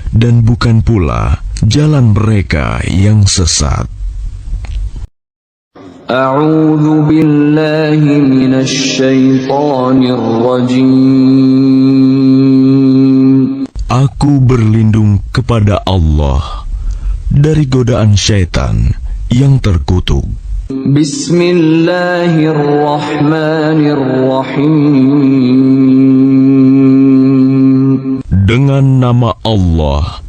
dan bukan pula jalan mereka yang sesat. A'udzu billahi minasy syaithanir rajim. Aku berlindung kepada Allah dari godaan syaitan yang terkutuk. Bismillahirrahmanirrahim. Dengan nama Allah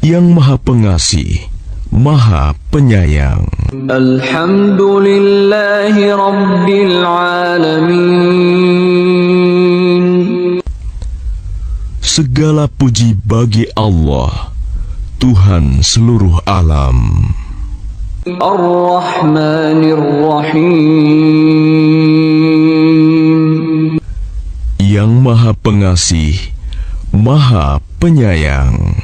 yang Maha Pengasih, Maha Penyayang. Alhamdulillahi Rabbil Alamin. Segala puji bagi Allah, Tuhan seluruh alam. Ar-Rahmanir-Rahim. Yang Maha Pengasih, Maha Penyayang.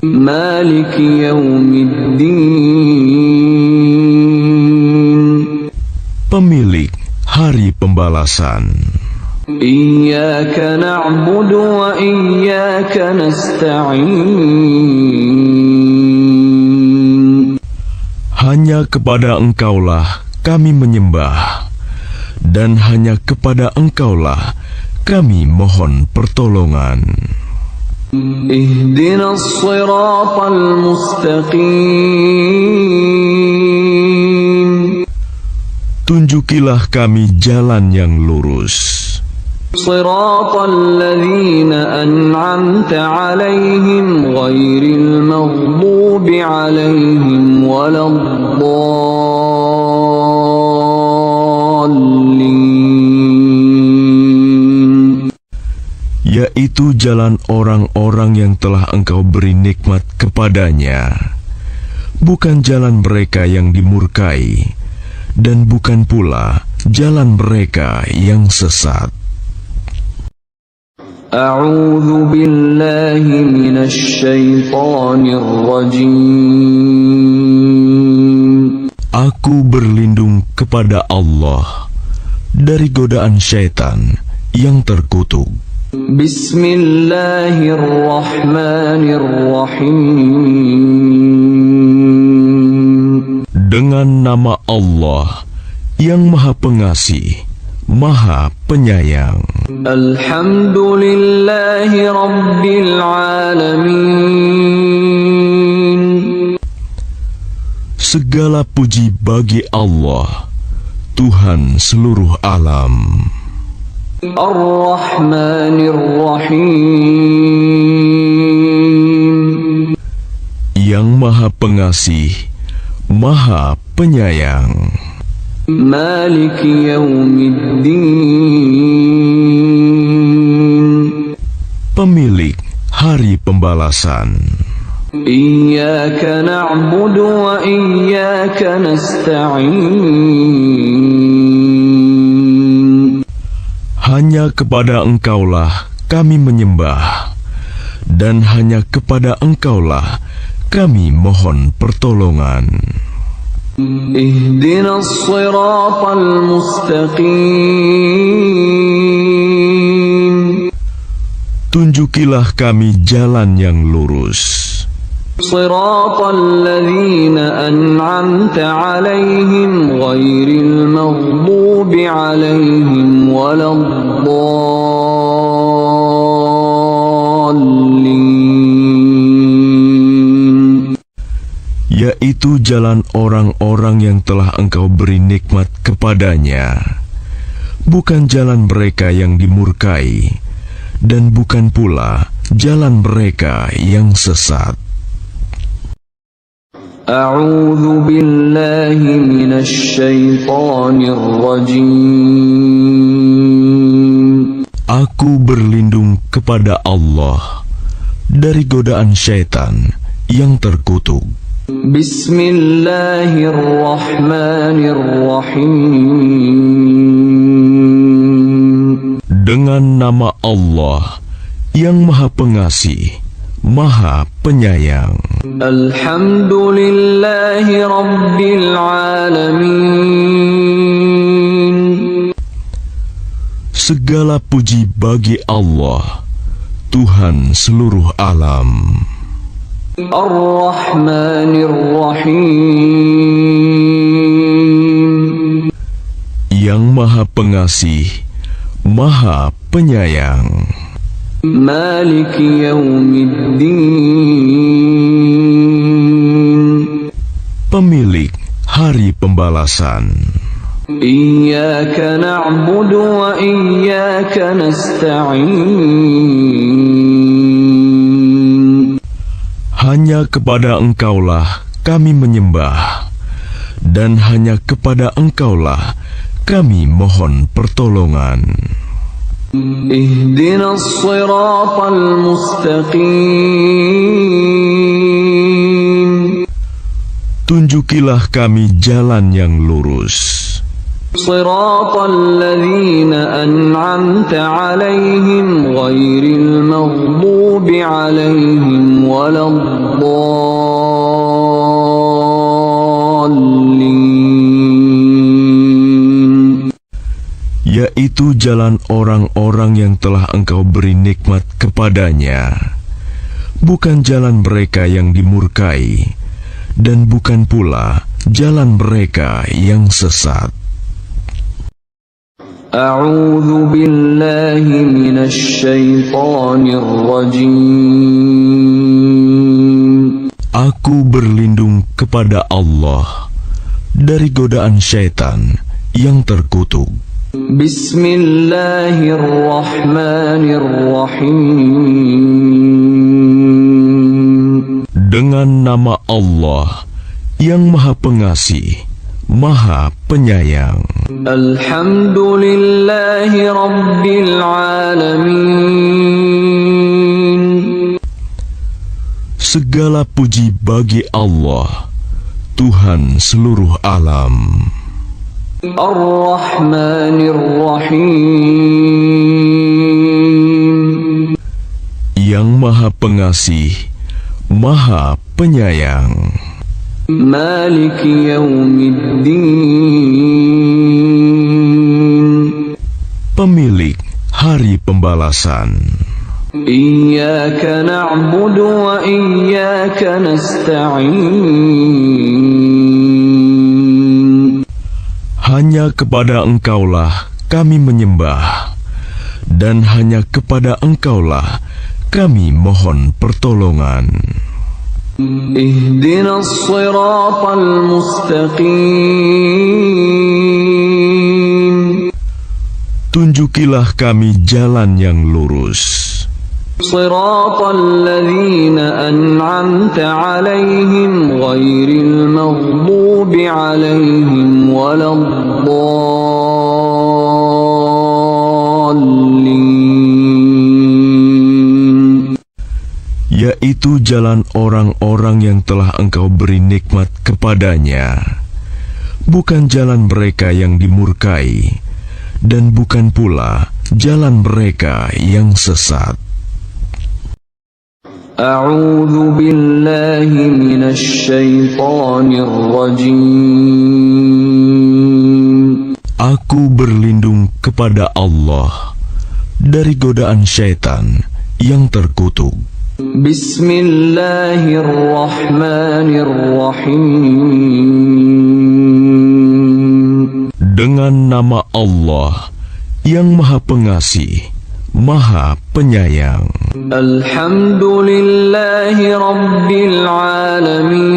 Maliki Yaumiddin. Pemilik Hari hari pembalasan. Iyyaka na'budu wa iyyaka nasta'in. Hanya kepada Engkaulah kami menyembah, dan hanya kepada Engkaulah kami mohon pertolongan. Ihdinas siratal mustaqim. Tunjukilah kami jalan yang lurus. Siratal ladzina an'amta 'alaihim ghairil maghdubi 'alaihim waladdallin. Yaitu jalan orang-orang yang telah Engkau beri nikmat kepadanya, bukan jalan mereka yang dimurkai, dan bukan pula jalan mereka yang sesat. A'udzu billahi minasy syaithanir rajim. Aku berlindung kepada Allah dari godaan syaitan yang terkutuk. Bismillahirrahmanirrahim. Dengan nama Allah yang Maha Pengasih, Maha Penyayang. Alhamdulillahi Rabbil Alamin. Segala puji bagi Allah, Tuhan seluruh alam. Ar-Rahmanir-Rahim. Yang Maha Pengasih, Maha Penyayang. Maliki yaumiddin. Pemilik hari pembalasan. Iyyaka na'budu wa iyyaka nasta'in. Hanya kepada Engkaulah kami menyembah, dan hanya kepada Engkaulah kami mohon pertolongan. Ihdinas siratal mustaqim. Tunjukilah kami jalan yang lurus. Siratal ladzina an'amta 'alaihim ghairil maghdubi 'alaihim waladdallin. Yaitu jalan orang-orang yang telah Engkau beri nikmat kepadanya, bukan jalan mereka yang dimurkai, dan bukan pula jalan mereka yang sesat. A'udzu billahi minasy syaithanir rajim. Aku berlindung kepada Allah dari godaan syaitan yang terkutuk. Bismillahirrahmanirrahim. Dengan nama Allah yang Maha Pengasih, Maha Penyayang. Alhamdulillahi Rabbil Alamin. Segala puji bagi Allah, Tuhan seluruh alam. Ar-Rahmanir-Rahim. Yang Maha Pengasih, Maha Penyayang. Maliki yaumiddin. Pemilik hari pembalasan. Iyyaka na'budu wa iyyaka nasta'in. Hanya kepada Engkaulah kami menyembah, dan hanya kepada Engkaulah kami mohon pertolongan. Ihdinas siratal mustaqim. Tunjukilah kami jalan yang lurus. Siratal ladzina an'amta 'alaihim ghairil maghdubi 'alaihim waladdallin. yaitu jalan orang-orang yang telah Engkau beri nikmat kepadanya, bukan jalan mereka yang dimurkai, dan bukan pula jalan mereka yang sesat. A'udzu billahi minasy syaithanir rajim. Aku berlindung kepada Allah dari godaan syaitan yang terkutuk. Bismillahirrahmanirrahim. Dengan nama Allah yang Maha Pengasih, Maha Penyayang. Alhamdulillahi Rabbil Alamin. Segala puji bagi Allah, Tuhan seluruh alam. Ar-Rahmanir-Rahim. Yang Maha Pengasih, Maha Penyayang. Maliki Yaumiddin. Pemilik Hari Pembalasan. Iyyaka na'budu wa iyyaka nasta'in. Hanya kepada Engkaulah kami menyembah, dan hanya kepada Engkaulah kami mohon pertolongan. Ihdinas siratal mustaqim. Tunjukilah kami jalan yang lurus. Siratal ladzina an'amta 'alaihim ghairil maghdubi 'alaihim waladdallin. Yaitu jalan orang-orang yang telah Engkau beri nikmat kepadanya, bukan jalan mereka yang dimurkai, dan bukan pula jalan mereka yang sesat. A'udzu billahi minasy syaithanir rajim. Aku berlindung kepada Allah dari godaan syaitan yang terkutuk. Bismillahirrahmanirrahim. Dengan nama Allah yang Maha Pengasih, Maha Penyayang. Alhamdulillahi Rabbil Alamin.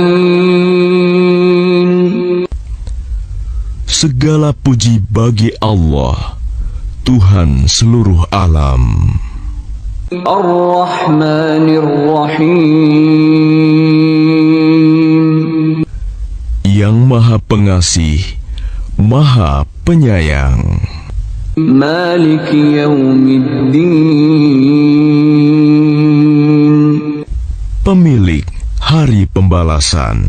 Segala puji bagi Allah, Tuhan seluruh alam. Ar-Rahmanir-Rahim. Yang Maha Pengasih, Maha Penyayang. Maliki Yaumiddin. Pemilik Hari Pembalasan.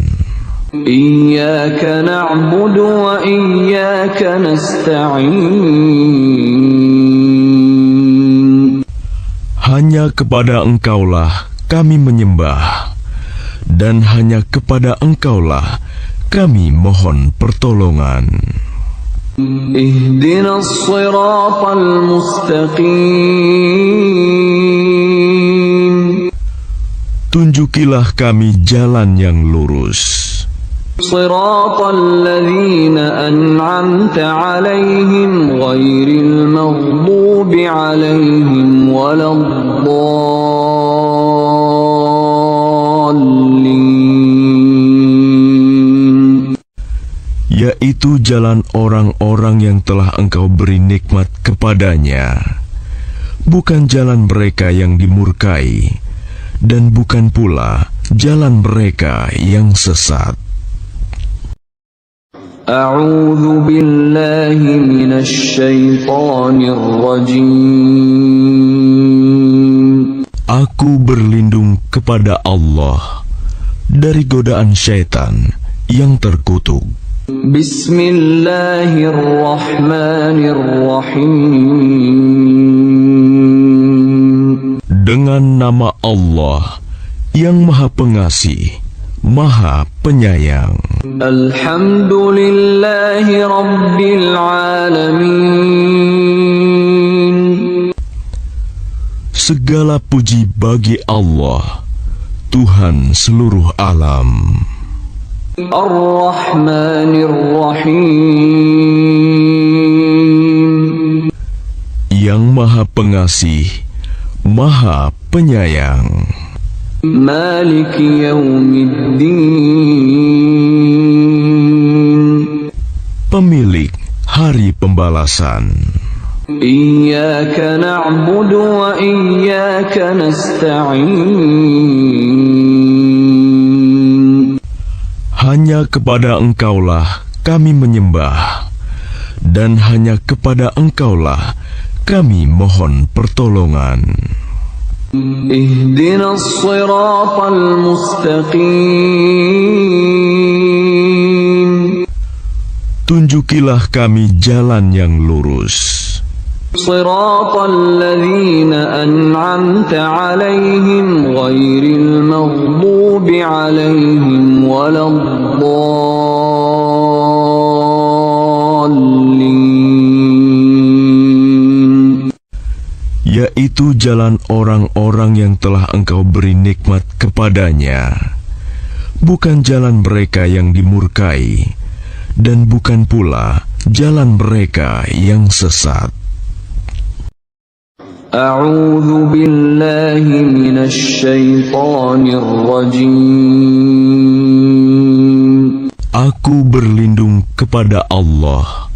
Iyyaka na'budu wa iyyaka nasta'in. Hanya kepada Engkaulah kami menyembah, dan hanya kepada Engkaulah kami mohon pertolongan. Ihdinas siratal mustaqim. Tunjukilah kami jalan yang lurus. Siratal ladzina an'amta 'alaihim ghairil maghdubi 'alaihim waladdallin. Yaitu jalan orang-orang yang telah Engkau beri nikmat kepadanya, bukan jalan mereka yang dimurkai, dan bukan pula jalan mereka yang sesat. A'udzu billahi minasy syaithanir rajim. Aku berlindung kepada Allah dari godaan syaitan yang terkutuk. Bismillahirrahmanirrahim. Dengan nama Allah yang Maha Pengasih, Maha Penyayang. Alhamdulillahi Rabbil Alamin. Segala puji bagi Allah, Tuhan seluruh alam. Ar-Rahmanir Rahim. Yang Maha Pengasih, Maha Penyayang. Maliki Yaumiddin. Pemilik Hari Pembalasan. Iyyaka na'budu wa iyyaka nasta'in. Hanya kepada Engkaulah kami menyembah, dan hanya kepada Engkaulah kami mohon pertolongan. Ihdinas siratal mustaqim. Tunjukilah kami jalan yang lurus. Siratal ladzina an'amta 'alaihim ghairil maghdubi 'alaihim waladdallin. Yaitu jalan orang-orang yang telah Engkau beri nikmat kepadanya, bukan jalan mereka yang dimurkai, dan bukan pula jalan mereka yang sesat. A'udzu billahi minasy syaithanir rajim. Aku berlindung kepada Allah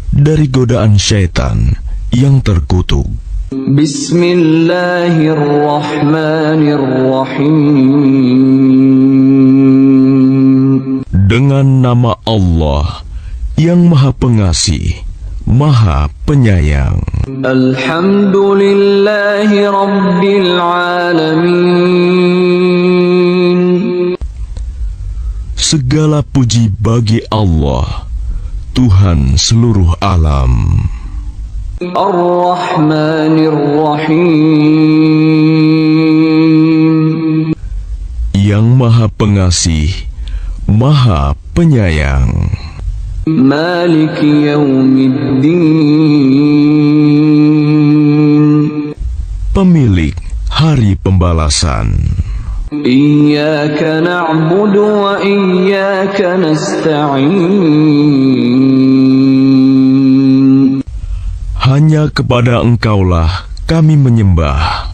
dari godaan syaitan yang terkutuk. Bismillahirrahmanirrahim. Dengan nama Allah yang Maha Pengasih, Maha Penyayang. Alhamdulillahi Rabbil Alamin. Segala puji bagi Allah, Tuhan seluruh alam. Ar-Rahmanir Rahim. Yang Maha Pengasih, Maha Penyayang. Maliki Yaumiddin. Pemilik Hari Pembalasan. Iyyaka na'budu wa iyyaka nasta'in. Hanya kepada Engkaulah kami menyembah,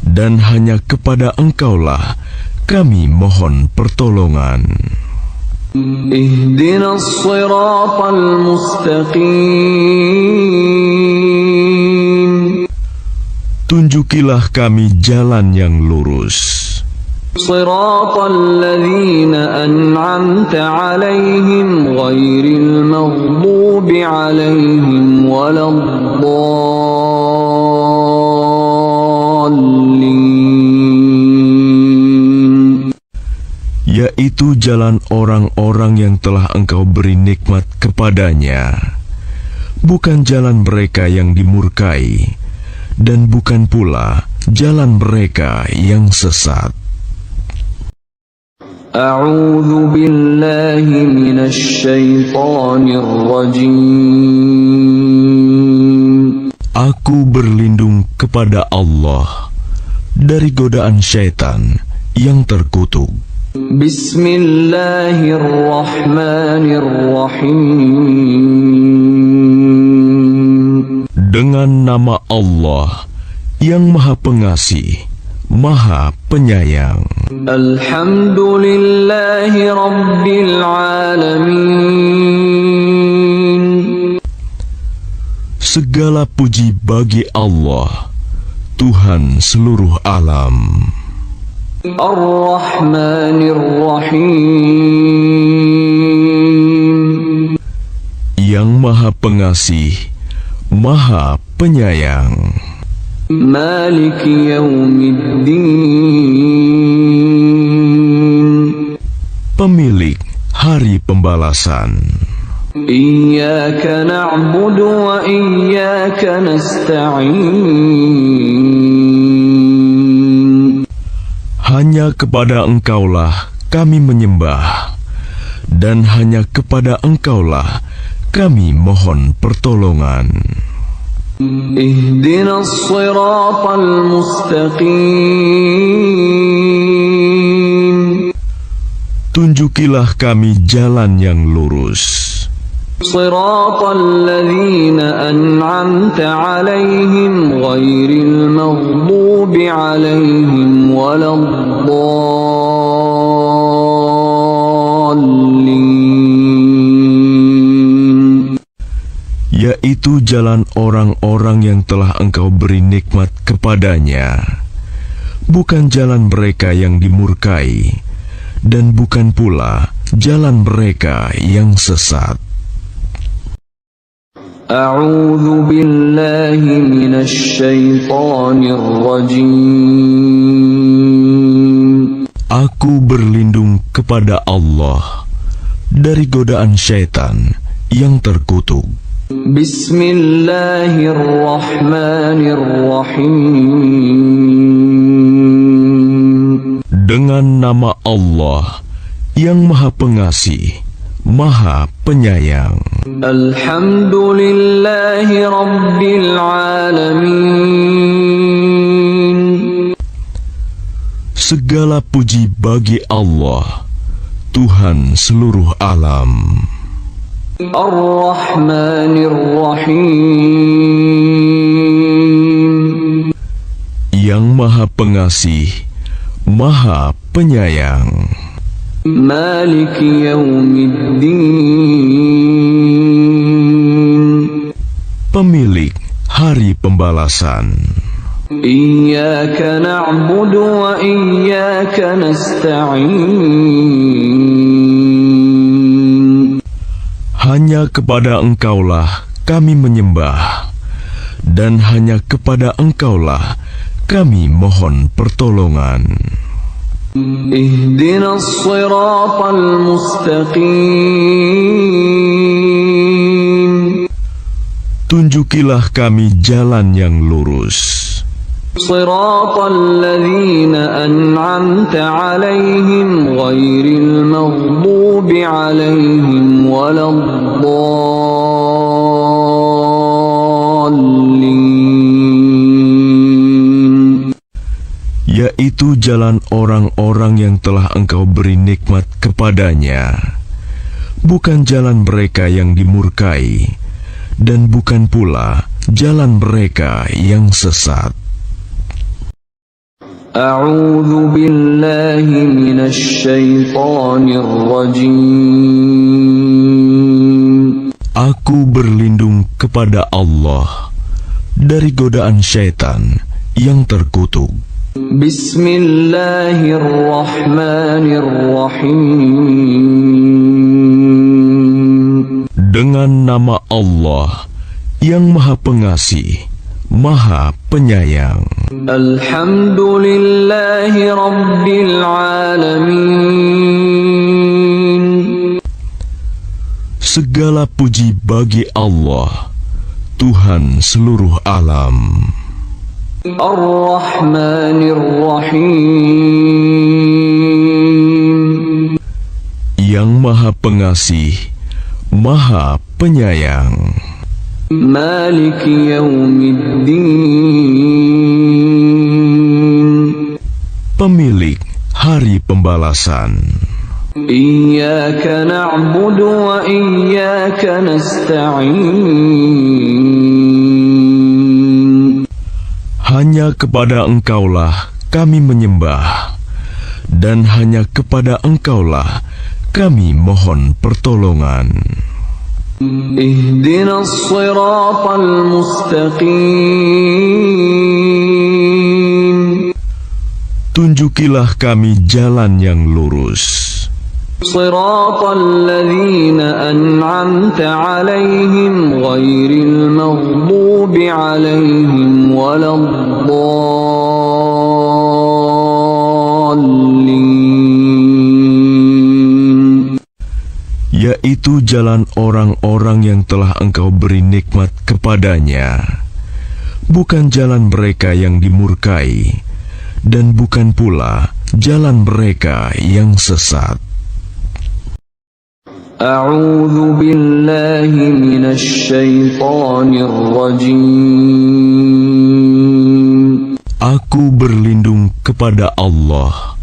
dan hanya kepada Engkaulah kami mohon pertolongan. Ihdinas siratal mustaqim. Tunjukilah kami jalan yang lurus. Siratal ladzina an'amta 'alaihim ghairil maghdubi 'alaihim waladdallin. Yaitu jalan orang-orang yang telah Engkau beri nikmat kepadanya, bukan jalan mereka yang dimurkai, dan bukan pula jalan mereka yang sesat. A'udzu billahi minasy syaithanir rajim. Aku berlindung kepada Allah dari godaan syaitan yang terkutuk. Bismillahirrahmanirrahim. Dengan nama Allah yang Maha Pengasih, Maha Penyayang. Alhamdulillahi Rabbil Alamin. Segala puji bagi Allah, Tuhan seluruh alam. Ar-Rahmanir Rahim. Yang Maha Pengasih, Maha Penyayang. Maliki Yaumiddin. Pemilik Hari Pembalasan. Iyyaka na'budu wa iyyaka nasta'in. Hanya kepada Engkaulah kami menyembah, dan hanya kepada Engkaulah kami mohon pertolongan. Ihdinas siratal mustaqim. Tunjukilah kami jalan yang lurus. Siratal ladzina an'amta 'alaihim ghairil maghdubi 'alaihim waladdallin. Yaitu jalan orang-orang yang telah Engkau beri nikmat kepadanya, bukan jalan mereka yang dimurkai, dan bukan pula jalan mereka yang sesat. A'udzu billahi minasy syaithanir rajim. Aku berlindung kepada Allah dari godaan syaitan yang terkutuk. Bismillahirrahmanirrahim. Dengan nama Allah yang Maha Pengasih, Maha Penyayang. Alhamdulillahi Rabbil Alamin. Segala puji bagi Allah, Tuhan seluruh alam. Ar-Rahmanir-Rahim. Yang Maha Pengasih, Maha Penyayang. Maliki yaumiddin. Pemilik Hari Pembalasan. Iyyaka na'budu wa iyyaka nasta'in. Hanya kepada Engkaulah kami menyembah, dan hanya kepada Engkaulah kami mohon pertolongan. Ihdinas siratal mustaqim. Tunjukilah kami jalan yang lurus. Siratal ladzina an'amta 'alaihim ghairil maghdubi 'alaihim waladdallin. Yaitu jalan orang-orang yang telah Engkau beri nikmat kepadanya, bukan jalan mereka yang dimurkai, dan bukan pula jalan mereka yang sesat. A'udzu billahi minasy syaithanir rajim. Aku berlindung kepada Allah dari godaan syaitan yang terkutuk. Bismillahirrahmanirrahim. Dengan nama Allah yang Maha Pengasih, Maha Penyayang. Alhamdulillahi Rabbil Alamin. Segala puji bagi Allah, Tuhan seluruh alam. Ar-Rahmanir-Rahim. Yang Maha Pengasih, Maha Penyayang. Maliki yaumiddin. Pemilik Hari Pembalasan. Iyyaka na'budu wa iyyaka nasta'in. Hanya kepada Engkaulah kami menyembah, dan hanya kepada Engkaulah kami mohon pertolongan. Ihdinas siratal mustaqim. Tunjukilah kami jalan yang lurus. Siratal ladzina an'amta 'alaihim ghairil maghdubi 'alaihim waladdallin. Yaitu jalan orang-orang yang telah Engkau beri nikmat kepadanya, bukan jalan mereka yang dimurkai, dan bukan pula jalan mereka yang sesat. أعوذ بالله من الشيطان الرجيم. Aku berlindung kepada Allah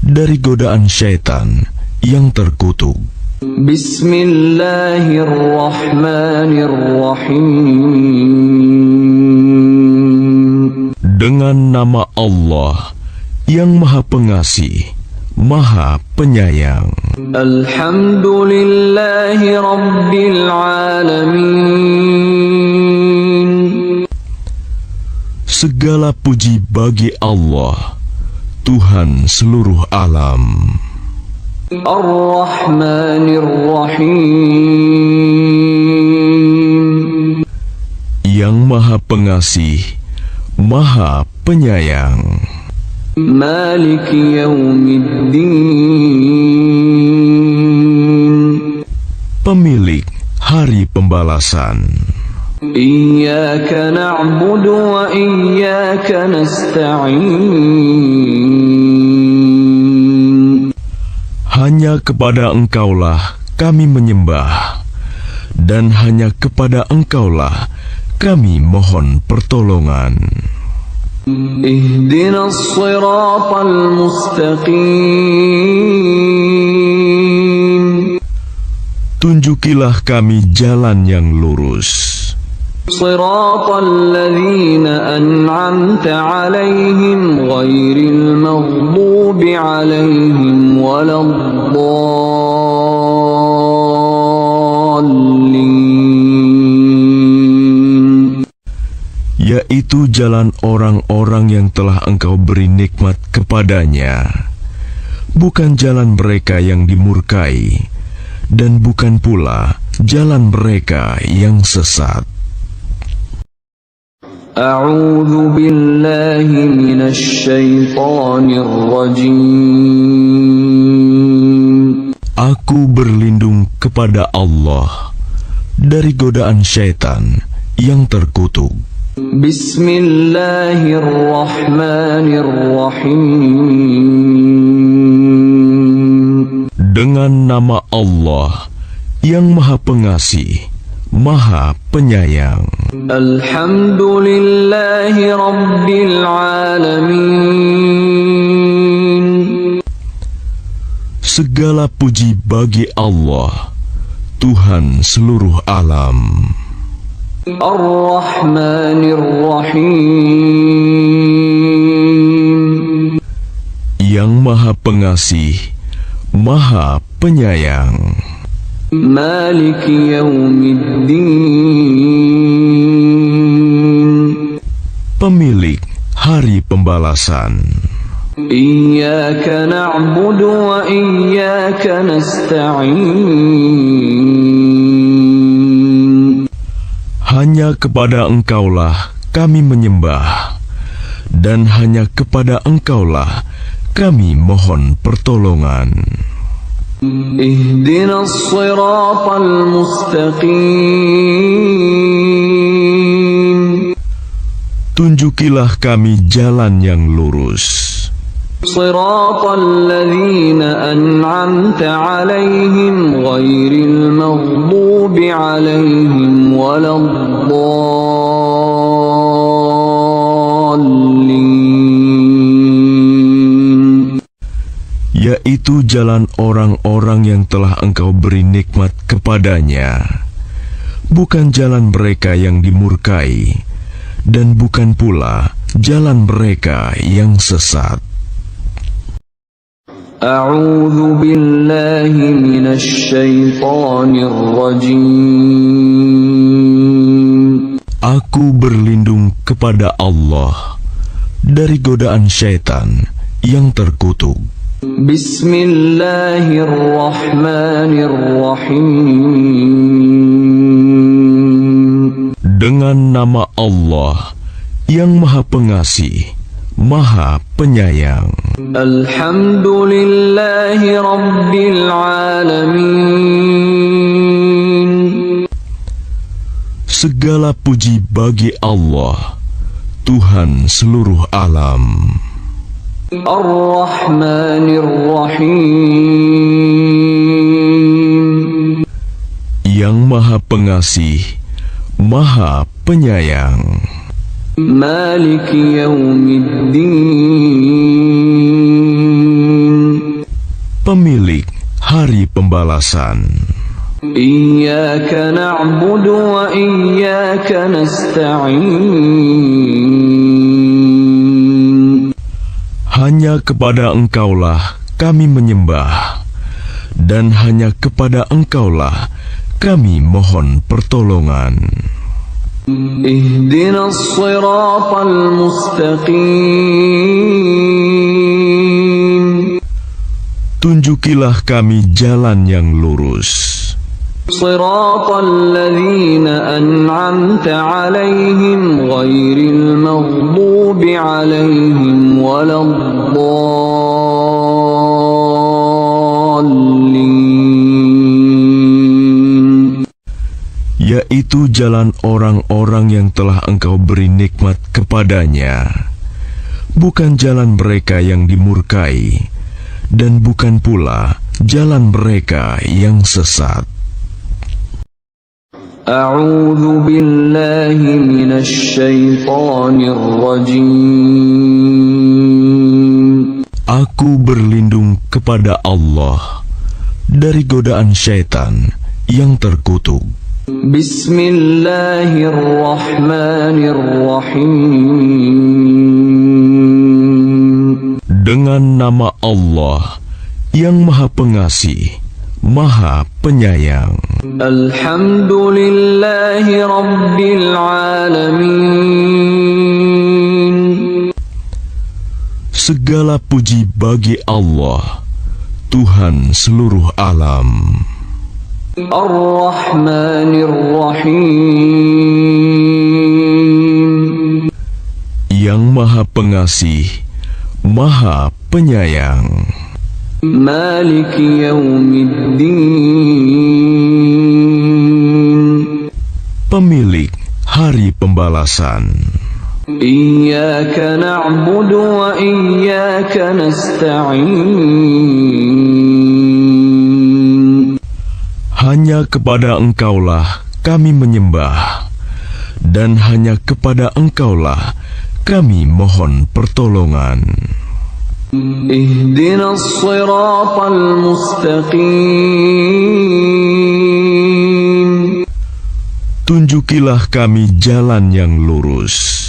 dari godaan syaitan yang terkutuk. Bismillahirrahmanirrahim. Dengan nama Allah yang Maha Pengasih, Maha Penyayang. Alhamdulillahi Rabbil Alamin. Segala puji bagi Allah, Tuhan seluruh alam. Ar-Rahmanir-Rahim. Yang Maha Pengasih, Maha Penyayang. Maliki Yaumiddin. Pemilik Hari Pembalasan. Iyyaka na'budu wa iyyaka nasta'in. Hanya kepada Engkaulah kami menyembah, dan hanya kepada Engkaulah kami mohon pertolongan. Ihdinas siratal mustaqim. Tunjukilah kami jalan yang lurus. Siratal ladzina an'amta 'alaihim ghairil maghdubi 'alaihim waladdallin. Yaitu jalan orang-orang yang telah Engkau beri nikmat kepadanya, bukan jalan mereka yang dimurkai, dan bukan pula jalan mereka yang sesat. A'udzu billahi minasy syaithanir rajim. Aku berlindung kepada Allah dari godaan syaitan yang terkutuk. Bismillahirrahmanirrahim. Dengan nama Allah yang Maha Pengasih, Maha Penyayang. Alhamdulillahi Rabbil Alamin. Segala puji bagi Allah, Tuhan seluruh alam. Ar-Rahmanir-Rahim. Yang Maha Pengasih, Maha Penyayang. Maliki Yaumiddin. Pemilik Hari Pembalasan. Iyyaka na'budu wa iyyaka nasta'in. Hanya kepada Engkaulah kami menyembah, dan hanya kepada Engkaulah kami mohon pertolongan. Ihdinas siratal mustaqim. Tunjukilah kami jalan yang lurus. Siratal ladzina an'amta 'alaihim ghairil maghdubi 'alaihim waladdallin. Yaitu jalan orang-orang yang telah Engkau beri nikmat kepadanya, bukan jalan mereka yang dimurkai, dan bukan pula jalan mereka yang sesat. A'udzu billahi minasy syaithanir rajim. Aku berlindung kepada Allah dari godaan syaitan yang terkutuk. Bismillahirrahmanirrahim. Dengan nama Allah yang Maha Pengasih, Maha Penyayang. Alhamdulillahi Rabbil Alamin. Segala puji bagi Allah, Tuhan seluruh alam. Ar-Rahmanir-Rahim. Pengasih, Maha Penyayang. مالك يوم الدين Pemilik Hari Pembalasan. إياك نعبد وإياك نستعين Hanya kepada Engkaulah kami menyembah, dan hanya kepada Engkaulah kami mohon pertolongan. اهدنا الصراط المستقيم Tunjukilah kami jalan yang lurus. صراط الذين أنعمت عليهم غير المغضوب عليهم ولا الضالين Yaitu jalan orang-orang yang telah Engkau beri nikmat kepadanya, bukan jalan mereka yang dimurkai, dan bukan pula jalan mereka yang sesat. أعوذ بالله من الشيطان الرجيم Aku berlindung kepada Allah dari godaan syaitan yang terkutuk. بسم الله الرحمن الرحيم Dengan nama Allah yang Maha Pengasih, Maha Penyayang. الحمد لله رب العالمين Segala puji bagi Allah, Tuhan seluruh alam. الرحمن الرحيم Yang Maha Pengasih, Maha Penyayang. مالك يوم الدين Pemilik Hari Pembalasan. إياك نعبد وإياك نستعين Hanya kepada Engkaulah kami menyembah, dan hanya kepada Engkaulah kami mohon pertolongan. اهدنا الصراط المستقيم Tunjukilah kami jalan yang lurus.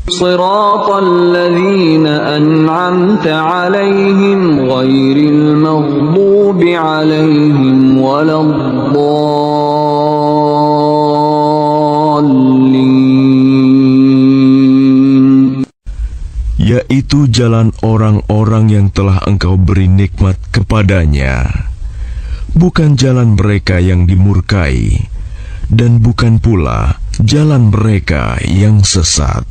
صراط الذين أنعمت عليهم غير المغضوب عليهم ولا الضالين Yaitu jalan orang-orang yang telah Engkau beri nikmat kepadanya, bukan jalan mereka yang dimurkai, dan bukan pula jalan mereka yang sesat.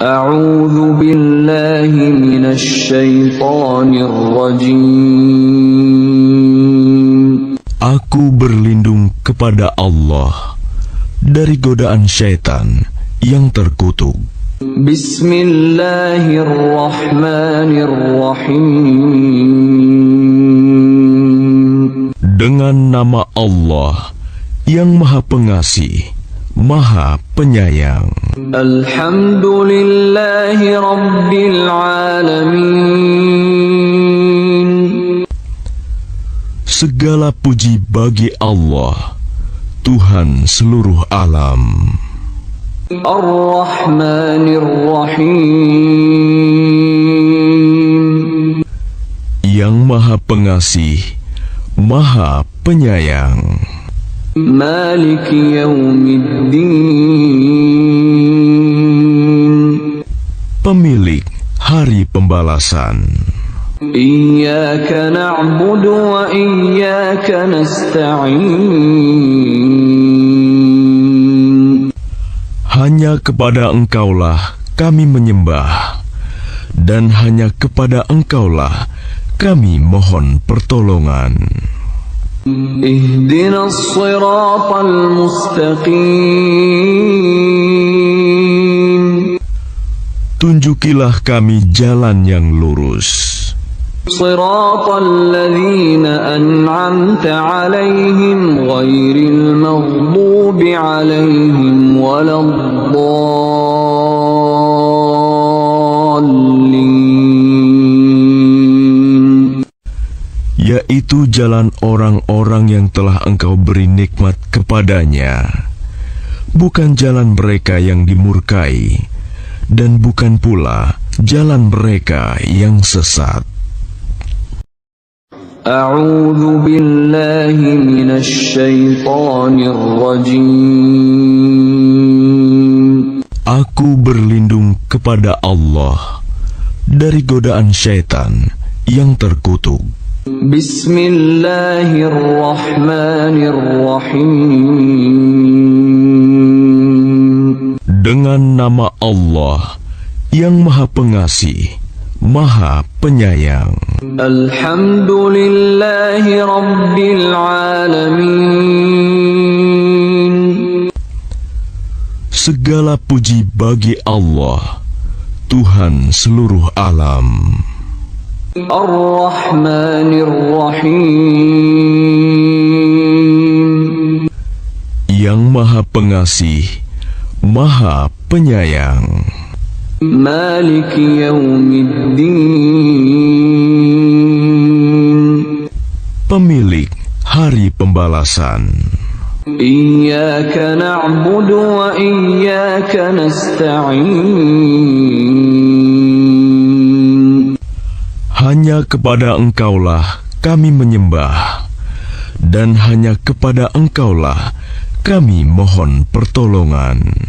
أعوذ بالله من الشيطان الرجيم Aku berlindung kepada Allah dari godaan syaitan yang terkutuk. بسم الله الرحمن الرحيم Dengan nama Allah yang Maha Pengasih, Maha Penyayang. الحمد لله رب العالمين Segala puji bagi Allah, Tuhan seluruh alam. الرحمن الرحيم Yang Maha Pengasih, Maha Penyayang. مالك يوم الدين Pemilik Hari Pembalasan. إياك نعبد وإياك نستعين Hanya kepada Engkaulah kami menyembah, dan hanya kepada Engkaulah kami mohon pertolongan. اهدنا الصراط المستقيم Tunjukilah kami jalan yang lurus. صراط الذين أنعمت عليهم غير المغضوب عليهم ولا الضالين. Yaitu jalan orang-orang yang telah Engkau beri nikmat kepadanya, bukan jalan mereka yang dimurkai, dan bukan pula jalan mereka yang sesat. A'udzu billahi minasy syaithanir rajim. Aku berlindung kepada Allah dari godaan syaitan yang terkutuk. Bismillahirrahmanirrahim. Dengan nama Allah yang Maha Pengasih, Maha Penyayang. Alhamdulillahi Rabbil Alamin. Segala puji bagi Allah, Tuhan seluruh alam. Ar-Rahmanir-Rahim. Yang Maha Pengasih, Maha Penyayang. Maliki yaumiddin. Pemilik hari pembalasan. Iyyaka na'budu wa iyyaka nasta'in. Hanya kepada Engkaulah kami menyembah, dan hanya kepada Engkaulah kami mohon pertolongan.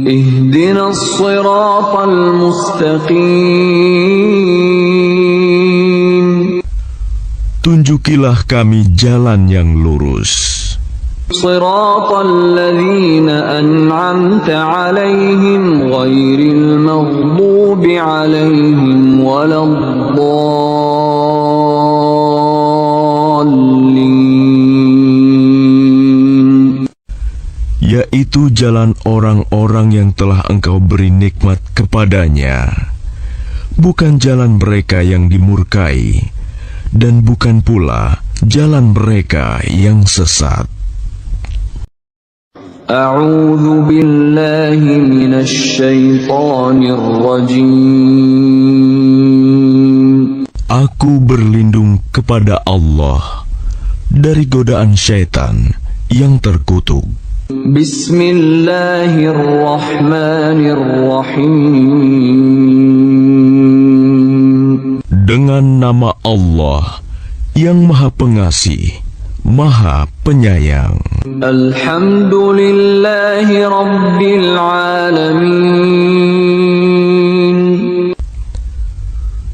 Ihdinas siratal mustaqim. Tunjukilah kami jalan yang lurus. Siratal ladzina an'amta 'alaihim ghairil maghdubi 'alaihim waladdallin. Yaitu jalan orang-orang yang telah Engkau beri nikmat kepadanya, bukan jalan mereka yang dimurkai, dan bukan pula jalan mereka yang sesat. A'udzu billahi minasy syaithanir rajim. Aku berlindung kepada Allah dari godaan syaitan yang terkutuk. Bismillahirrahmanirrahim. Dengan nama Allah yang Maha Pengasih, Maha Penyayang. Alhamdulillahi Rabbil Alamin.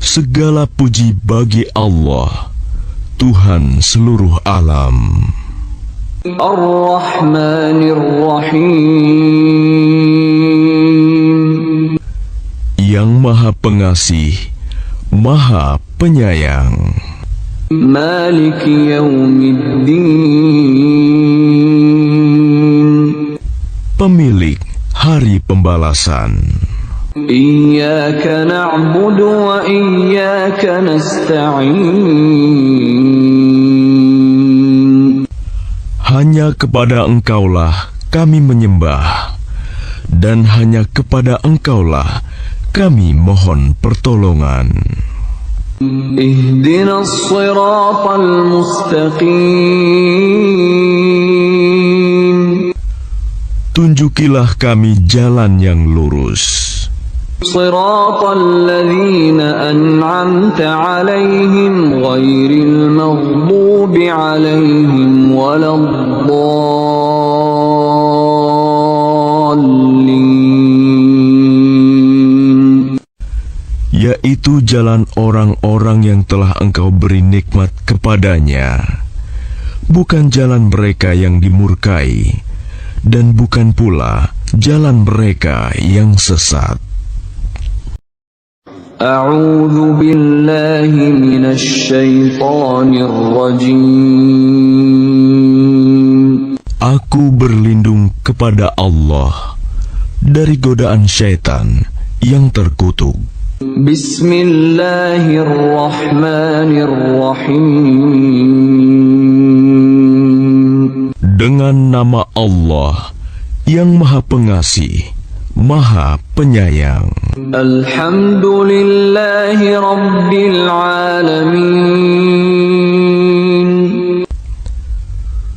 Segala puji bagi Allah, Tuhan seluruh alam. Ar-Rahmanir-Rahim. Yang Maha Pengasih, Maha Penyayang. Maliki yaumiddin. Pemilik hari pembalasan. Iyyaka na'budu wa iyyaka nasta'in. Hanya kepada Engkaulah kami menyembah, dan hanya kepada Engkaulah kami mohon pertolongan. Ihdinas siratal mustaqim. Tunjukilah kami jalan yang lurus. Siratal ladzina an'amta 'alaihim ghairil maghdubi 'alaihim waladdallin. Yaitu jalan orang-orang yang telah Engkau beri nikmat kepadanya, bukan jalan mereka yang dimurkai, dan bukan pula jalan mereka yang sesat. A'udzu billahi minasy syaithanir rajim. Aku berlindung kepada Allah dari godaan syaitan yang terkutuk. Bismillahirrahmanirrahim. Dengan nama Allah yang Maha Pengasih, Maha Penyayang. Alhamdulillahi Rabbil Alamin.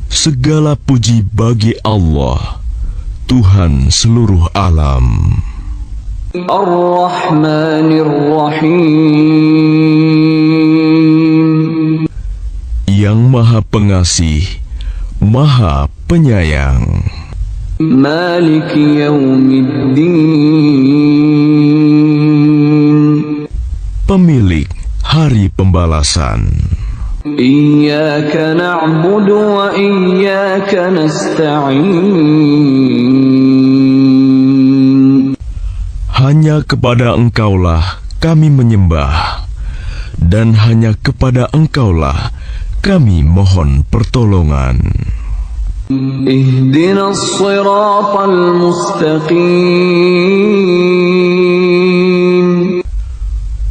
Segala puji bagi Allah, Tuhan seluruh alam. Ar-Rahmanir-Rahim. Yang Maha Pengasih, Maha Penyayang. Maliki Yaumiddin. Pemilik Hari Pembalasan. Iyyaka na'budu wa iyyaka nasta'in. Hanya kepada Engkaulah kami menyembah, dan hanya kepada Engkaulah kami mohon pertolongan. Ihdinas siratal mustaqim.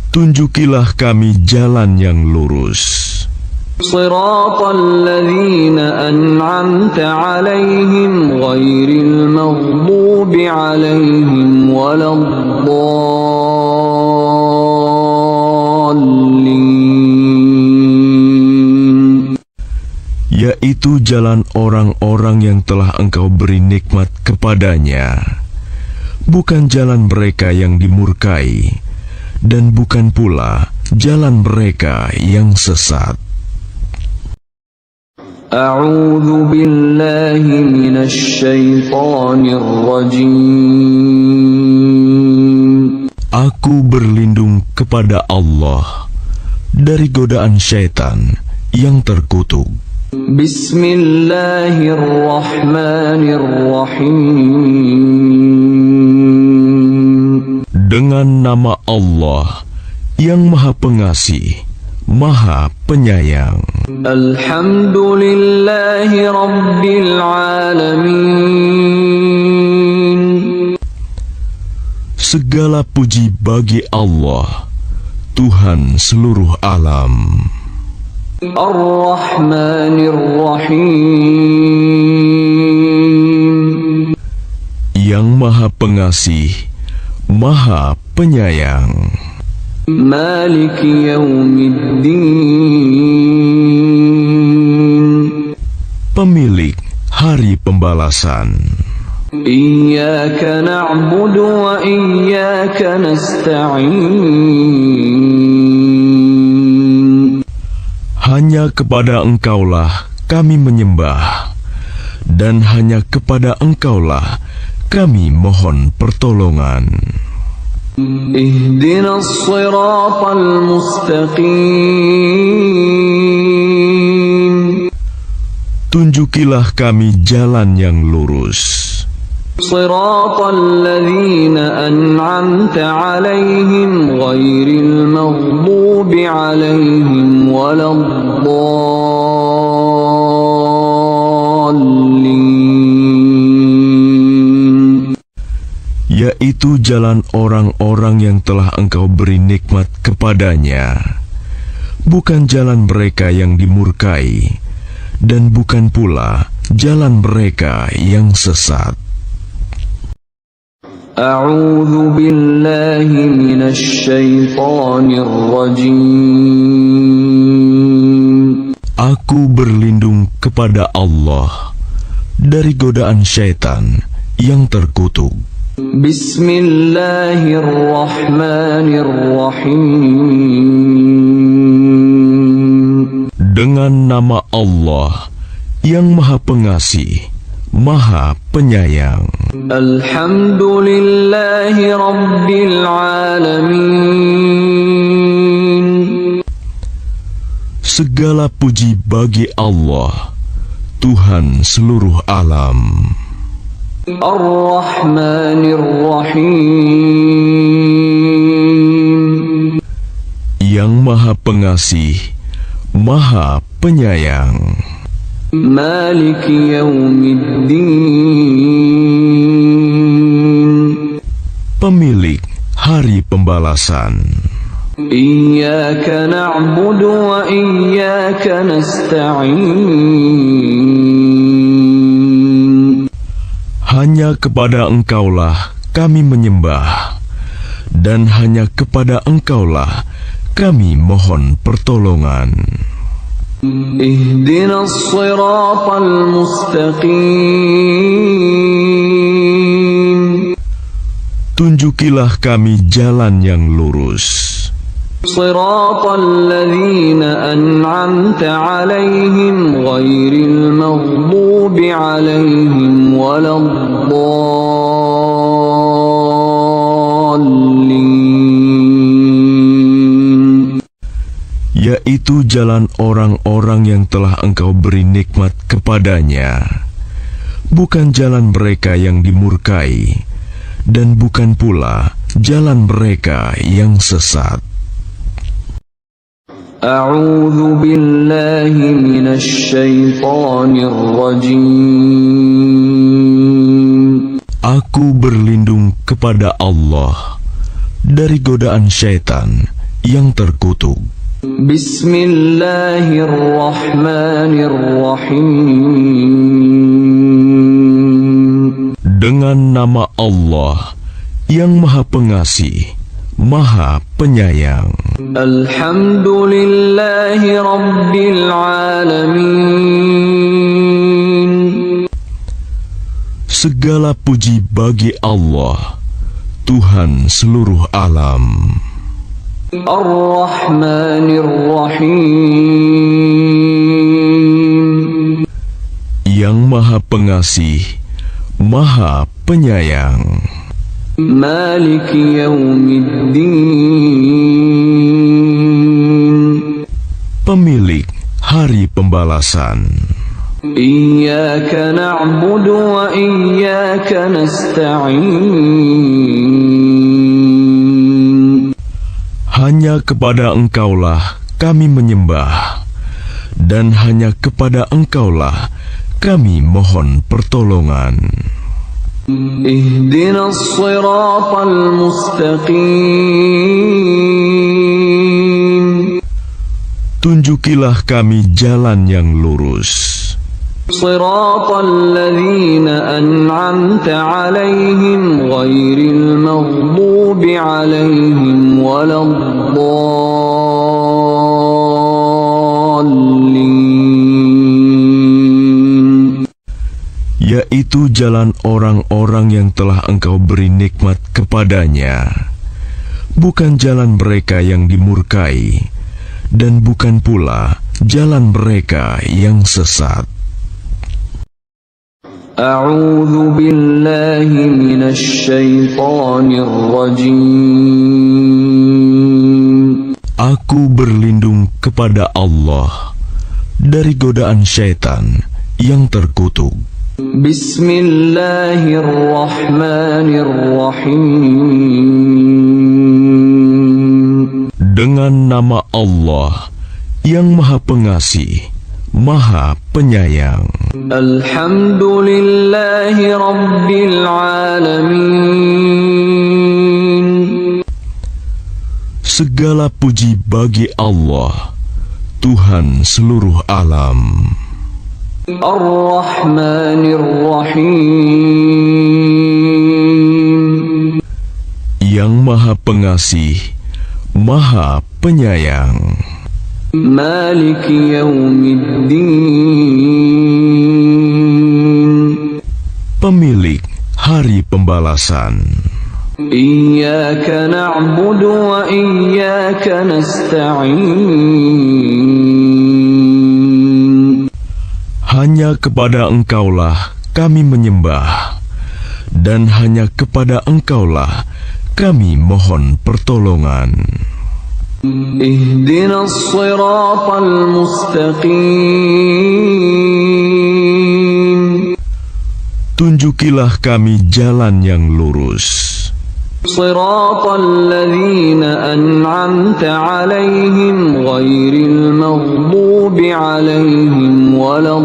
Tunjukilah kami jalan yang lurus. Siratal ladzina an'amta 'alaihim ghairil maghdubi 'alaihim waladdallin. Yaitu jalan orang-orang yang telah Engkau beri nikmat kepadanya, bukan jalan mereka yang dimurkai, dan bukan pula jalan mereka yang sesat. A'udzu billahi minasy syaithanir rajim. Aku berlindung kepada Allah dari godaan syaitan yang terkutuk. Bismillahirrahmanirrahim. Dengan nama Allah yang Maha Pengasih, Maha Penyayang. Alhamdulillahi Rabbil Alamin. Segala puji bagi Allah, Tuhan seluruh alam. Ar-Rahmanir-Rahim. Yang Maha Pengasih, Maha Penyayang. Maliki Yaumiddin. Pemilik Hari Pembalasan. Iyyaka na'budu wa iyyaka nasta'in. Hanya kepada Engkaulah kami menyembah, dan hanya kepada Engkaulah kami mohon pertolongan. Ihdinas siratal mustaqim. Tunjukilah kami jalan yang lurus. Siratal ladzina an'amta 'alaihim ghairil maghdubi 'alaihim waladdallin. Yaitu jalan orang-orang yang telah Engkau beri nikmat kepadanya, bukan jalan mereka yang dimurkai, dan bukan pula jalan mereka yang sesat. A'udzu billahi minasy syaithanir rajim. Aku berlindung kepada Allah dari godaan syaitan yang terkutuk. Bismillahirrahmanirrahim. Dengan nama Allah yang Maha Pengasih, Maha Penyayang. Alhamdulillahi Rabbil Alamin. Segala puji bagi Allah, Tuhan seluruh alam. Ar-Rahmanir-Rahim. Yang Maha Pengasih, Maha Penyayang. Maliki Yaumiddin. Pemilik hari pembalasan. إياك نعبد وإياك نستعين Hanya kepada Engkaulah kami menyembah, dan hanya kepada Engkaulah kami mohon pertolongan. اهدنا الصراط المستقيم Tunjukilah kami jalan yang lurus, صراط الذين أنعمت عليهم غير المغضوب عليهم ولا الضالين yaitu jalan orang-orang yang telah Engkau beri nikmat kepadanya, bukan jalan mereka yang dimurkai, dan bukan pula jalan mereka yang sesat. أعوذ بالله من الشيطان الرجيم Aku berlindung kepada Allah dari godaan syaitan yang terkutuk. بسم الله الرحمن الرحيم Dengan nama Allah yang Maha Pengasih, Maha Penyayang. الحمد لله رب العالمين Segala puji bagi Allah, Tuhan seluruh alam. الرحمن الرحيم Yang Maha Pengasih, Maha Penyayang. مالك يوم الدين Pemilik hari pembalasan. إياك نعبد وإياك نستعين Hanya kepada Engkaulah kami menyembah, dan hanya kepada Engkaulah kami mohon pertolongan. اهدنا الصراط المستقيم Tunjukilah kami jalan yang lurus, صراط الذين أنعمت عليهم غير المغضوب عليهم ولا الضالين yaitu jalan orang-orang yang telah Engkau beri nikmat kepadanya, bukan jalan mereka yang dimurkai, dan bukan pula jalan mereka yang sesat. أعوذ بالله من الشيطان الرجيم Aku berlindung kepada Allah dari godaan syaitan yang terkutuk. بسم الله الرحمن الرحيم Dengan nama Allah yang Maha Pengasih, Maha Penyayang. الحمد لله رب العالمين Segala puji bagi Allah, Tuhan seluruh alam. الرحمن الرحيم Yang Maha Pengasih, Maha Penyayang. مالك يوم الدين Pemilik hari pembalasan. إياك نعبد وإياك نستعين Hanya kepada Engkaulah kami menyembah, dan hanya kepada Engkaulah kami mohon pertolongan. اهدنا الصراط المستقيم Tunjukilah kami jalan yang lurus, صراط الذين أنعمت عليهم غير المغضوب عليهم ولا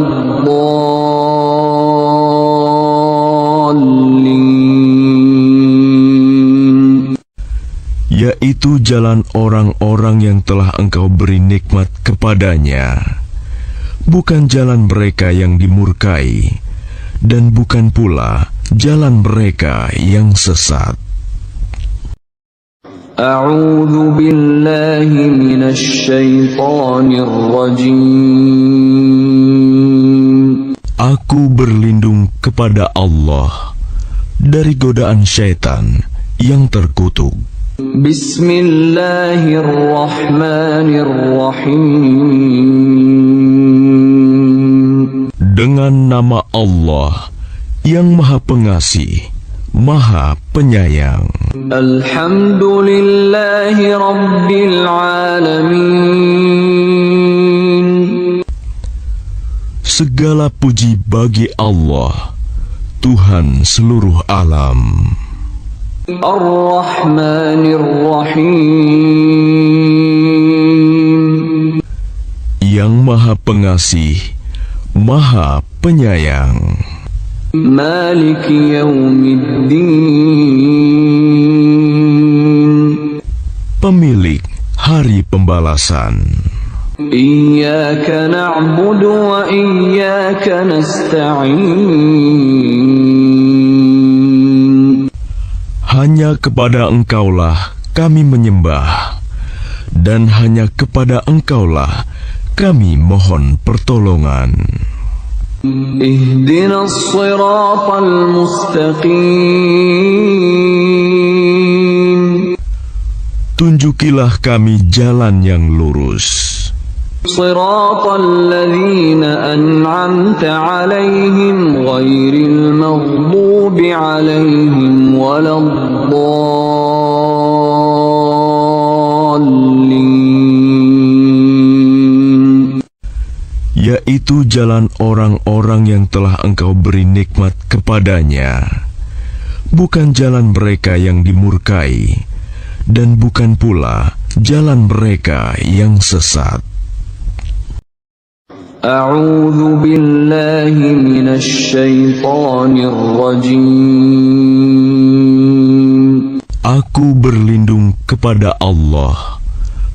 الضالين yaitu jalan orang-orang yang telah Engkau beri nikmat kepadanya, bukan jalan mereka yang dimurkai, dan bukan pula jalan mereka yang sesat. A'udzu billahi minasy syaithanir rajim. Aku berlindung kepada Allah dari godaan syaitan yang terkutuk. Bismillahirrahmanirrahim. Dengan nama Allah yang Maha Pengasih, Maha Penyayang. Alhamdulillahi Rabbil Alamin. Segala puji bagi Allah, Tuhan seluruh alam. Ar-Rahmanir-Rahim. Yang Maha Pengasih, Maha Penyayang. Maliki Yaumiddin. Pemilik Hari Pembalasan. Iyyaka na'budu wa iyyaka nasta'in. Hanya kepada Engkaulah kami menyembah, dan hanya kepada Engkaulah kami mohon pertolongan. Ihdinas siratal mustaqim. Tunjukilah kami jalan yang lurus. Siratal ladzina an'amta 'alaihim ghairil maghdubi 'alaihim waladdallin. Yaitu jalan orang-orang yang telah Engkau beri nikmat kepadanya, bukan jalan mereka yang dimurkai, dan bukan pula jalan mereka yang sesat. A'udzu billahi minasy syaithanir rajim. Aku berlindung kepada Allah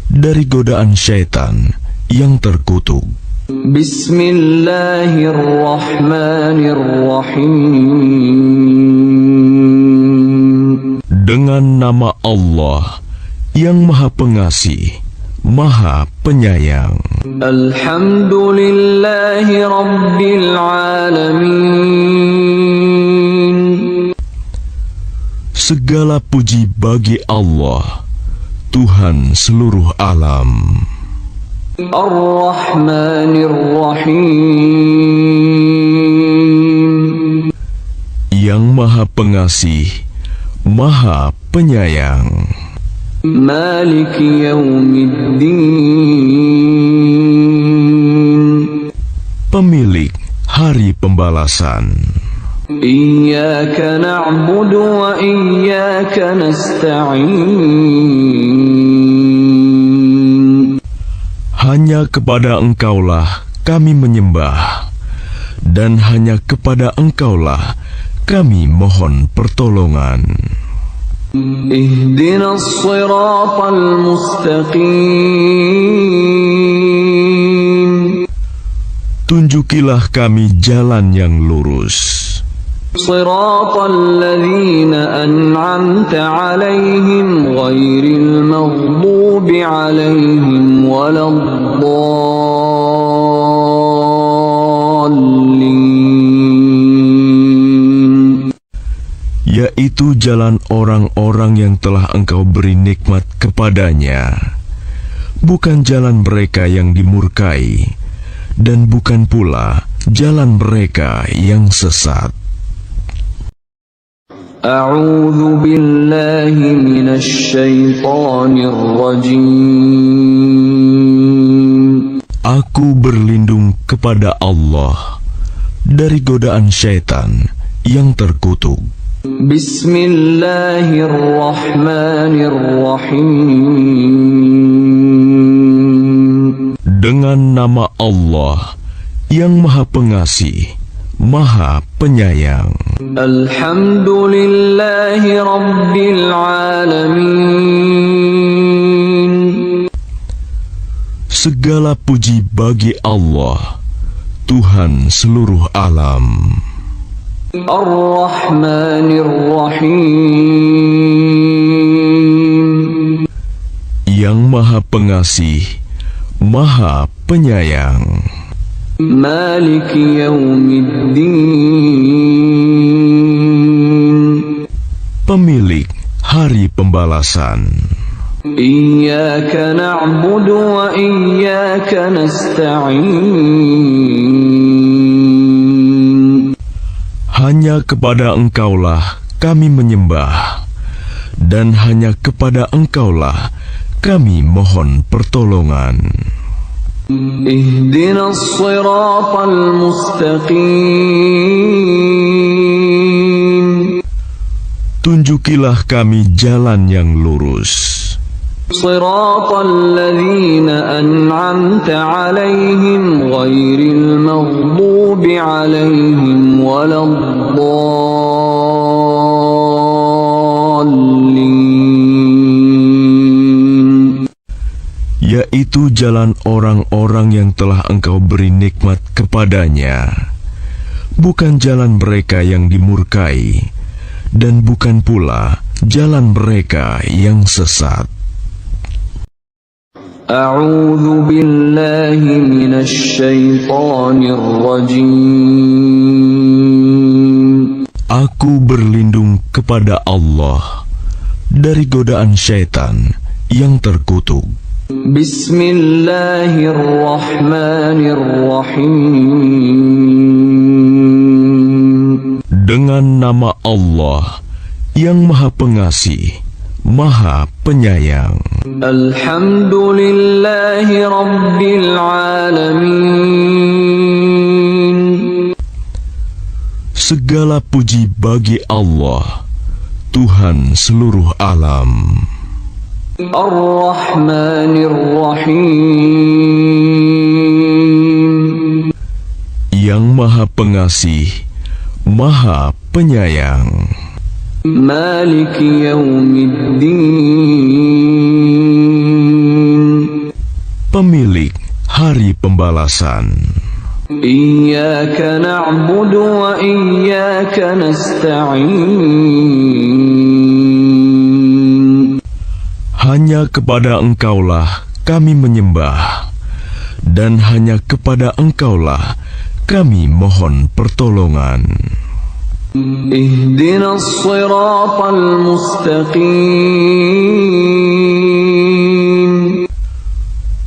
dari godaan syaitan yang terkutuk. Bismillahirrahmanirrahim. Dengan nama Allah yang Maha Pengasih, Maha Penyayang. Alhamdulillahi Rabbil Alamin. Segala puji bagi Allah, Tuhan seluruh alam. Ar-Rahmanir-Rahim. Yang Maha Pengasih, Maha Penyayang. Maliki Yaumiddin. Pemilik Hari Pembalasan. Iyyaka na'budu wa iyyaka nasta'in. Hanya kepada Engkaulah kami menyembah, dan hanya kepada Engkaulah kami mohon pertolongan. Ihdinas siratal mustaqim. Tunjukilah kami jalan yang lurus. Siratal ladzina an'amta 'alaihim ghairil maghdubi 'alaihim waladdallin. Yaitu jalan orang-orang yang telah Engkau beri nikmat kepadanya, bukan jalan mereka yang dimurkai, dan bukan pula jalan mereka yang sesat. A'udzu billahi minasy syaithanir rajim. Aku berlindung kepada Allah dari godaan syaitan yang terkutuk. Bismillahirrahmanirrahim. Dengan nama Allah yang Maha Pengasih, Maha Penyayang. Alhamdulillahi Rabbil Alamin. Segala puji bagi Allah, Tuhan seluruh alam. Ar-Rahmanir Rahim, Yang Maha Pengasih, Maha Penyayang. Maliki Yaumiddin, Pemilik Hari Pembalasan. Iyyaka na'budu wa iyyaka nasta'in. Hanya kepada Engkaulah kami menyembah, dan hanya kepada Engkaulah kami mohon pertolongan. Ihdinas siratal mustaqim. Tunjukilah kami jalan yang lurus. Siratal ladzina an'amta 'alaihim ghairil maghdubi 'alaihim waladdallin. Yaitu jalan orang-orang yang telah Engkau beri nikmat kepadanya, bukan jalan mereka yang dimurkai, dan bukan pula jalan mereka yang sesat. A'udzu billahi minasy syaithanir rajim. Aku berlindung kepada Allah dari godaan syaitan yang terkutuk. Bismillahirrahmanirrahim. Dengan nama Allah yang Maha Pengasih, Maha Penyayang. Alhamdulillahi Rabbil Alamin. Segala puji bagi Allah, Tuhan seluruh alam. Ar-Rahmanir Rahim. Yang Maha Pengasih, Maha Penyayang. Maliki Yaumiddin. Pemilik Hari Pembalasan. Iyyaka na'budu wa iyyaka nasta'in. Hanya kepada Engkaulah kami menyembah, dan hanya kepada Engkaulah kami mohon pertolongan. Ihdinas siratal mustaqim.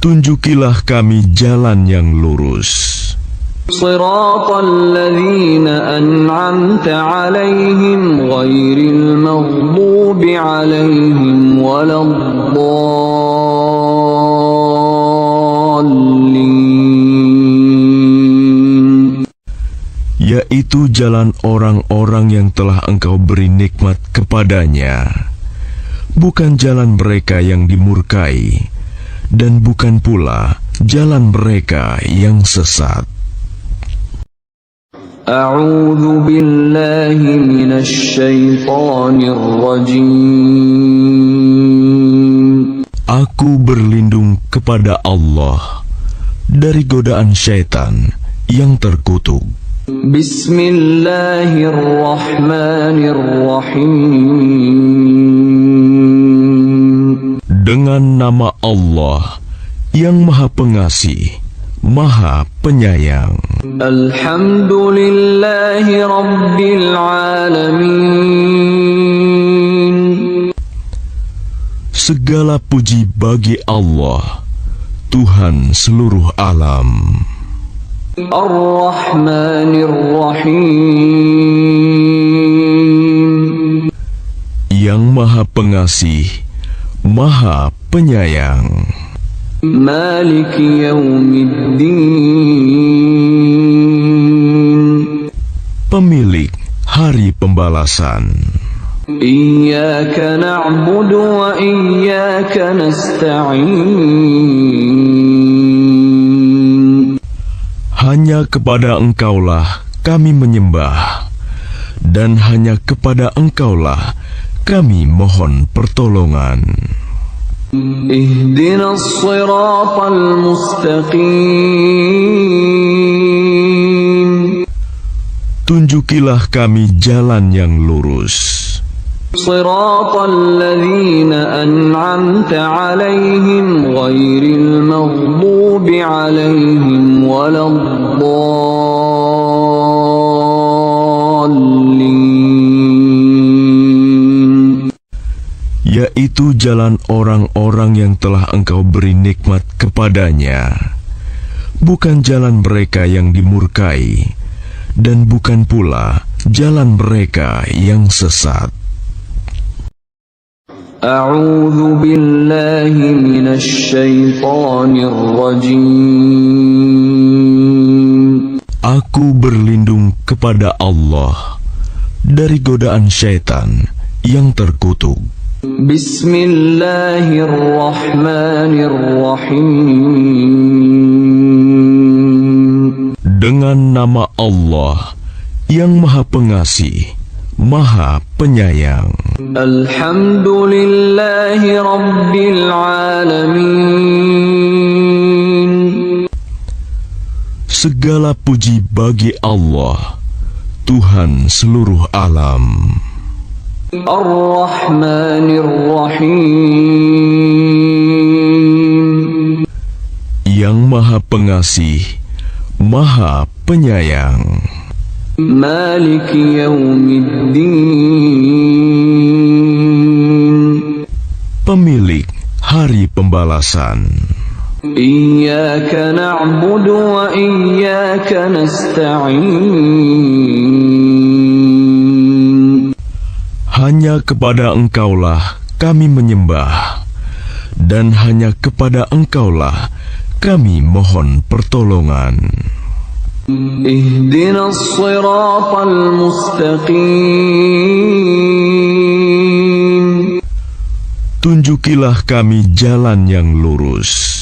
Tunjukilah kami jalan yang lurus. Siratal ladzina an'amta 'alaihim ghairil maghdubi 'alaihim waladdallin. Yaitu jalan orang-orang yang telah Engkau beri nikmat kepadanya, bukan jalan mereka yang dimurkai, dan bukan pula jalan mereka yang sesat. A'udzu billahi minasy syaithanir rajim. Aku berlindung kepada Allah dari godaan syaitan yang terkutuk. Bismillahirrahmanirrahim. Dengan nama Allah yang Maha Pengasih, Maha Penyayang. Alhamdulillahi Rabbil Alamin. Segala puji bagi Allah, Tuhan seluruh alam. Ar-Rahmanir Rahim. Yang Maha Pengasih, Maha Penyayang. Maliki Yaumiddin. Pemilik Hari Pembalasan. Iyyaka na'budu wa iyyaka nasta'in. Hanya kepada Engkaulah kami menyembah, dan hanya kepada Engkaulah kami mohon pertolongan. اهدنا الصراط المستقيم Tunjukilah kami jalan yang lurus. صراط الذين أنعمت عليهم غير المغضوب عليهم ولا الضالين Yaitu jalan orang-orang yang telah Engkau beri nikmat kepadanya, bukan jalan mereka yang dimurkai, dan bukan pula jalan mereka yang sesat. A'udzu billahi minasy syaithanir rajim. Aku berlindung kepada Allah dari godaan syaitan yang terkutuk. Bismillahirrahmanirrahim. Dengan nama Allah yang Maha Pengasih, Maha Penyayang. Alhamdulillahi Rabbil Alamin. Segala puji bagi Allah, Tuhan seluruh alam. Ar-Rahmanir-Rahim. Yang Maha Pengasih, Maha Penyayang. Maliki yaumiddin. Pemilik hari pembalasan. Iyyaka na'budu wa iyyaka nasta'in. Hanya kepada Engkaulah kami menyembah, dan hanya kepada Engkaulah kami mohon pertolongan. Ihdinas siratal mustaqim. Tunjukilah kami jalan yang lurus.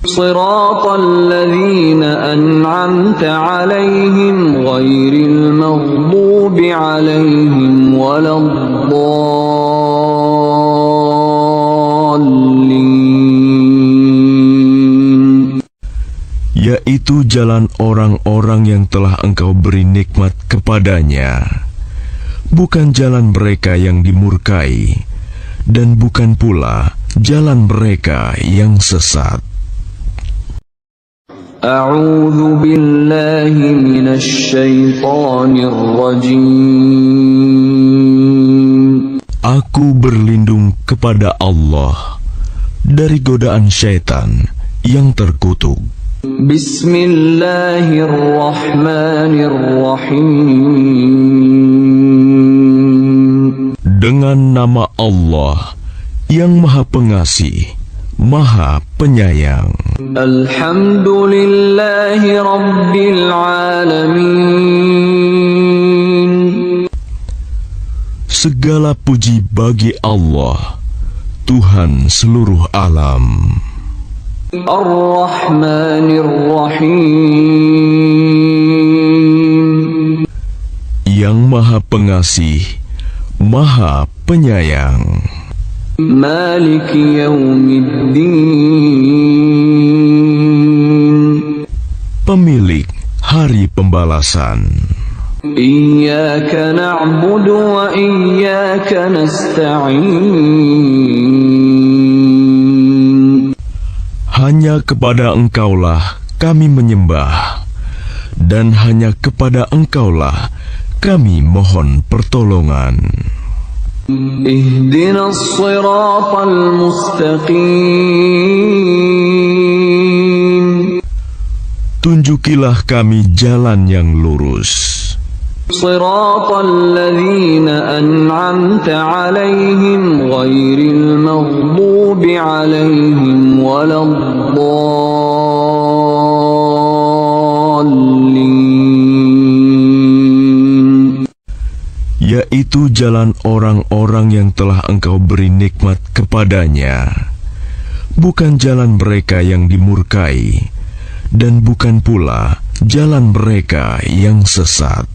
Siratal ladzina an'amta 'alaihim ghairil maghdubi 'alaihim waladdallin. Yaitu jalan orang-orang yang telah Engkau beri nikmat kepadanya, bukan jalan mereka yang dimurkai, dan bukan pula jalan mereka yang sesat. A'udzu billahi minasy syaithanir rajim. Aku berlindung kepada Allah dari godaan syaitan yang terkutuk. Bismillahirrahmanirrahim. Dengan nama Allah yang Maha Pengasih, Maha Penyayang. Alhamdulillahi Rabbil Alamin. Segala puji bagi Allah, Tuhan seluruh alam. Ar-Rahmanir-Rahim. Yang Maha Pengasih, Maha Penyayang. Maliki yaumiddin. Pemilik hari pembalasan. Iyyaka na'budu wa iyyaka nasta'in. Hanya kepada Engkaulah kami menyembah, dan hanya kepada Engkaulah kami mohon pertolongan. Ihdinas siratal mustaqim. Tunjukilah kami jalan yang lurus. Siratal ladzina an'amta 'alaihim ghairil maghdubi 'alaihim waladdallin. Yaitu jalan orang-orang yang telah Engkau beri nikmat kepadanya, bukan jalan mereka yang dimurkai, dan bukan pula jalan mereka yang sesat.